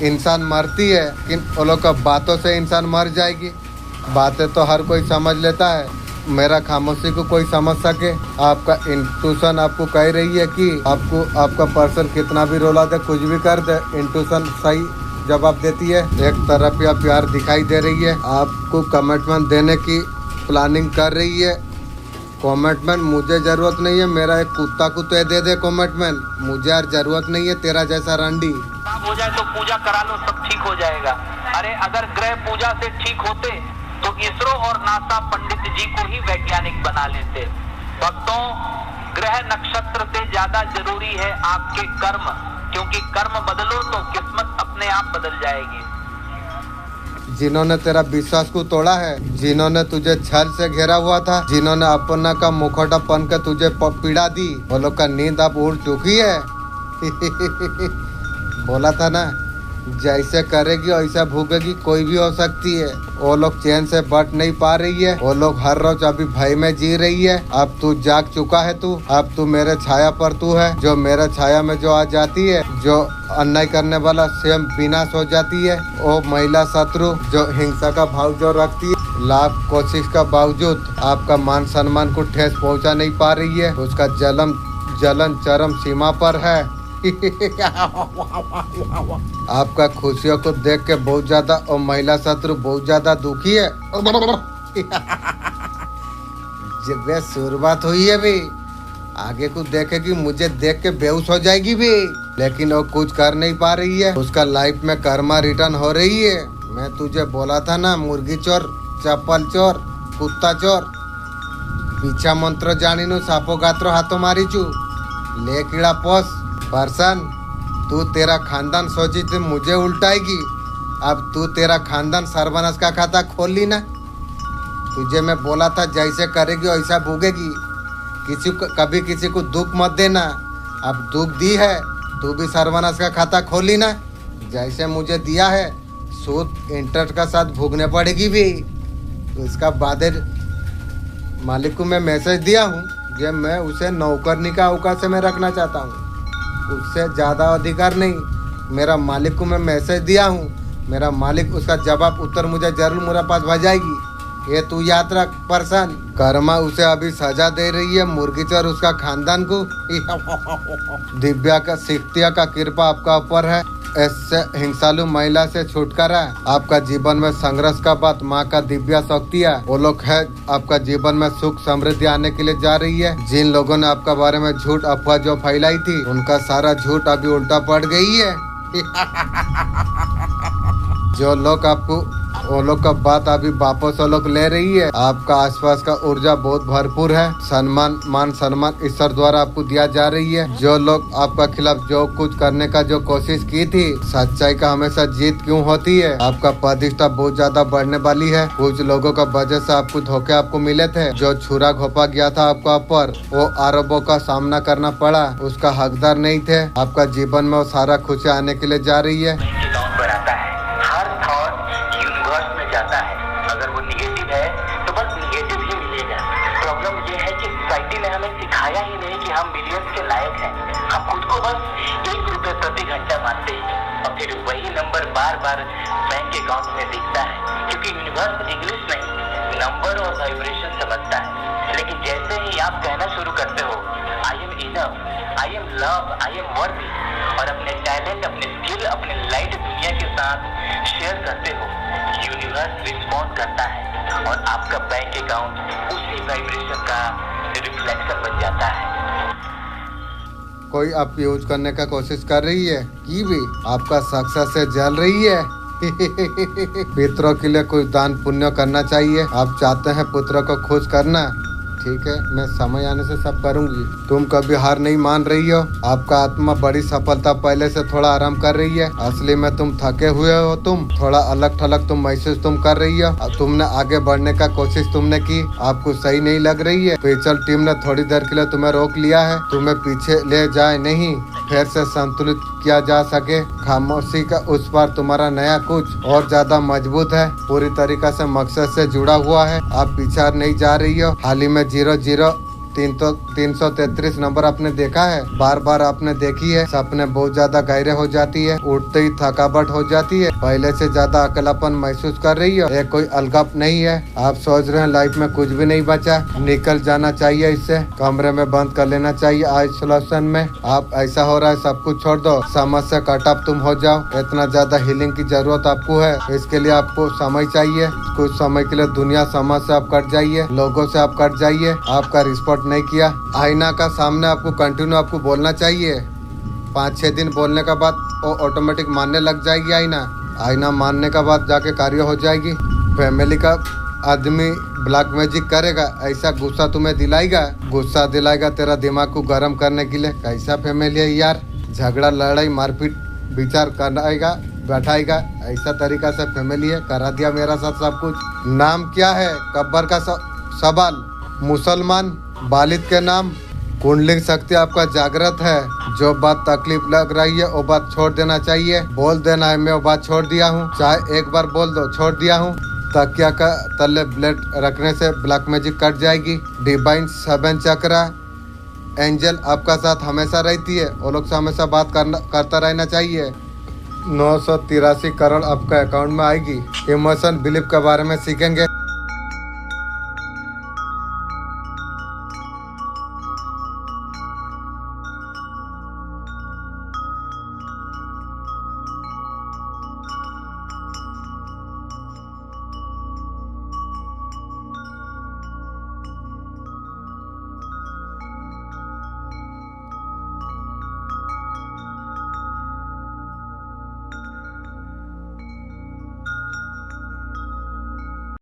S1: इंसान मरती है, लेकिन वो लोग का बातों से इंसान मर जाएगी। बातें तो हर कोई समझ लेता है, मेरा खामोशी को कोई समझ सके। आपका इंट्यूशन आपको कह रही है कि आपको आपका पर्सन कितना भी रोला दे, कुछ भी कर दे, इंट्यूशन सही जवाब देती है। एक तरफ या प्यार दिखाई दे रही है, आपको कमिटमेंट देने की प्लानिंग कर रही है। कमिटमेंट मुझे जरूरत नहीं है, मेरा एक कुत्ता को तो दे दे कमिटमेंट, मुझे यार जरूरत नहीं है तेरा जैसा रंडी।
S2: हो जाए तो पूजा करा लो, सब ठीक हो जाएगा। अरे अगर ग्रह पूजा से ठीक होते तो इसरो और नासा पंडित जी को ही वैज्ञानिक बना लेते। भक्तों, ग्रह नक्षत्र से ज्यादा जरूरी है आपके कर्म, क्योंकि कर्म बदलो तो किस्मत अपने आप बदल जाएगी।
S1: जिन्होंने तेरा विश्वास को तोड़ा है, जिन्होंने तुझे छल से घेरा हुआ था, जिन्होंने अपना का मुखौटा पहन के तुझे पीड़ा दी, वो लोग का नींद अब उड़ चुकी है। बोला था ना, जैसे करेगी वैसा भूगेगी, कोई भी हो सकती है। वो लोग चैन से बट नहीं पा रही है, वो लोग हर रोज अभी भय में जी रही है। अब तू जाग चुका है, तू अब तू मेरे छाया पर तू है। जो मेरे छाया में जो आ जाती है, जो अन्याय करने वाला स्वयं विनाश हो जाती है। वो महिला शत्रु जो हिंसा का भाव जो रखती है, लाख कोशिश का बावजूद आपका मान सम्मान को ठेस पहुंचा नहीं पा रही है। उसका जलन चरम सीमा पर है। आपका खुशियों को देख के बहुत ज्यादा और महिला शत्रु बहुत ज्यादा दुखी है। जब वे शुरुआत हुई है भी, आगे को देखेगी, मुझे देख के बेहोश हो जाएगी भी, लेकिन वो कुछ कर नहीं पा रही है। उसका लाइफ में कर्मा रिटर्न हो रही है। मैं तुझे बोला था ना, मुर्गी चोर, चप्पल चोर, कुत्ता चोर, पीछा मंत्र जानिनु सापो गात्रो हाथो मारीचू, ले कीड़ा पोस परसन। तू तेरा खानदान सोची थी मुझे उल्टाएगी, अब तू तेरा खानदान सर्वनाश का खाता खोल ली ना। तुझे मैं बोला था जैसे करेगी वैसा भोगेगी, कभी किसी को दुख मत देना। अब दुख दी है, तू भी सर्वनाश का खाता खोली ना, जैसे मुझे दिया है। सूद इंटरेस्ट का साथ भोगने पड़ेगी भी। तो इसका बाद मालिक को मैं मैसेज दिया हूँ कि मैं उसे नौकरनी का अवकाश से मैं रखना चाहता हूँ, उससे ज़्यादा अधिकार नहीं। मेरा मालिक को मैं मैसेज दिया हूँ, मेरा मालिक उसका जवाब उत्तर मुझे जरूर मेरे पास भेजाएगी। ये तू याद रख पर्सन। कर्मा उसे अभी सजा दे रही है, मुर्गीचर उसका खानदान को। दिव्या का सिक्तिया का कृपा आपका ऊपर है। ऐसे हिंसालु महिला से छुटकारा आपका जीवन में संघर्ष का बात माँ का दिव्या शक्तियाँ वो लोग है आपका जीवन में सुख समृद्धि आने के लिए जा रही है। जिन लोगों ने आपका बारे में झूठ अफवाह जो फैलाई थी, उनका सारा झूठ अभी उल्टा पड़ गई है। जो लोग आपको वो लोग का बात अभी वापस वो लोग ले रही है। आपका आसपास का ऊर्जा बहुत भरपूर है। मान सम्मान ईश्वर द्वारा आपको दिया जा रही है। जो लोग आपका खिलाफ जो कुछ करने का जो कोशिश की थी, सच्चाई का हमेशा जीत क्यों होती है। आपका प्रतिष्ठा बहुत ज्यादा बढ़ने वाली है। कुछ लोगों का वजह से आपको धोखे आपको मिले थे। जो छुरा घोपा गया था आपका ऊपर, वो आरोपों का सामना करना पड़ा, उसका हकदार नहीं थे। आपका जीवन में वो सारा खुशी आने के लिए जा रही है।
S2: अगर वो निगेटिव है तो बस निगेटिव ही मिलेगा। प्रॉब्लम ये है कि सोसाइटी ने हमें सिखाया ही नहीं कि हम मिलियंस के लायक हैं। हम खुद को बस ₹1 प्रति घंटा मानते हैं और फिर वही नंबर बार बार बैंक अकाउंट में दिखता है, क्योंकि यूनिवर्स इंग्लिश नहीं, नंबर और वाइब्रेशन समझता है। लेकिन जैसे ही आप कहना शुरू करते हो I am enough, I am love, I am वर्दी, और अपने टैलेंट, अपने स्किल, अपने लाइट दुनिया के साथ शेयर करते हो, यूनिवर्स रिस्पॉन्ड करता है और आपका बैंक अकाउंट उसी वाइब्रेशन का रिफ्लेक्शन बन जाता है।
S1: कोई आप यूज करने का कोशिश कर रही है कि भी आपका सक्सेस से जल रही है। पितरों के लिए कुछ दान पुण्य करना चाहिए। आप चाहते हैं पुत्रों को खुश करना, ठीक है, मैं समय आने से सब करूंगी। तुम कभी हार नहीं मान रही हो। आपका आत्मा बड़ी सफलता पहले से थोड़ा आराम कर रही है। असली में तुम थके हुए हो, तुम थोड़ा अलग थलग तुम महसूस तुम कर रही हो। तुमने आगे बढ़ने का कोशिश तुमने की, आपको सही नहीं लग रही है। पिछल टीम ने थोड़ी देर के लिए तुम्हें रोक लिया है, तुम्हें पीछे ले जाए नहीं, फिर से संतुलित किया जा सके। खामोशी का उस पार तुम्हारा नया कुछ और ज्यादा मजबूत है, पूरी तरीका से मकसद से जुड़ा हुआ है। आप पीछे नहीं जा रही हो। हाल ही में 333 नंबर आपने देखा है, बार बार आपने देखी है। सपने बहुत ज्यादा गहरे हो जाती है, उठते ही थकावट हो जाती है, पहले से ज्यादा अकेलापन महसूस कर रही हो। ये कोई अलगप नहीं है। आप सोच रहे हैं लाइफ में कुछ भी नहीं बचा, निकल जाना चाहिए, इससे कमरे में बंद कर लेना चाहिए आइसोलेशन में। आप ऐसा हो रहा है सब कुछ छोड़ दो, समझ से कट ऑफ तुम हो जाओ। इतना ज्यादा हीलिंग की जरूरत आपको है, इसके लिए आपको समय चाहिए। कुछ समय के लिए दुनिया समाज से आप कट जाइए, लोगों से आप कट जाइए। आपका रिस्पॉन्ड नहीं किया, आईना का सामने आपको कंटिन्यू आपको बोलना चाहिए। 5-6 दिन बोलने के बाद वो ऑटोमेटिक मानने लग जाएगी। आईना मानने के बाद जाके कार्य हो जाएगी। फैमिली का आदमी ब्लैक मैजिक करेगा, ऐसा गुस्सा तुम्हें दिलाएगा, गुस्सा दिलाएगा तेरा दिमाग को गर्म करने के लिए। कैसा फैमिली है यार, झगड़ा लड़ाई मारपीट विचार कराएगा, बैठाएगा, ऐसा तरीका से फैमिली है। करा दिया मेरा साथ सब कुछ। नाम क्या है, कब्बर का सवाल। मुसलमान वालिद के नाम कुंडलिनी शक्ति आपका जागृत है। जो बात तकलीफ लग रही है वो बात छोड़ देना चाहिए, बोल देना है मैं वो बात छोड़ दिया हूँ। चाहे एक बार बोल दो छोड़ दिया हूँ। तकिया का तले ब्लेड रखने से ब्लैक मैजिक कट जाएगी। डिवाइन 7 चक्रा एंजल आपका साथ हमेशा रहती है, वो लोग से हमेशा बात करता रहना चाहिए। 983 करोड़ आपका अकाउंट में आएगी। इमोशन बिलीफ के बारे में सीखेंगे।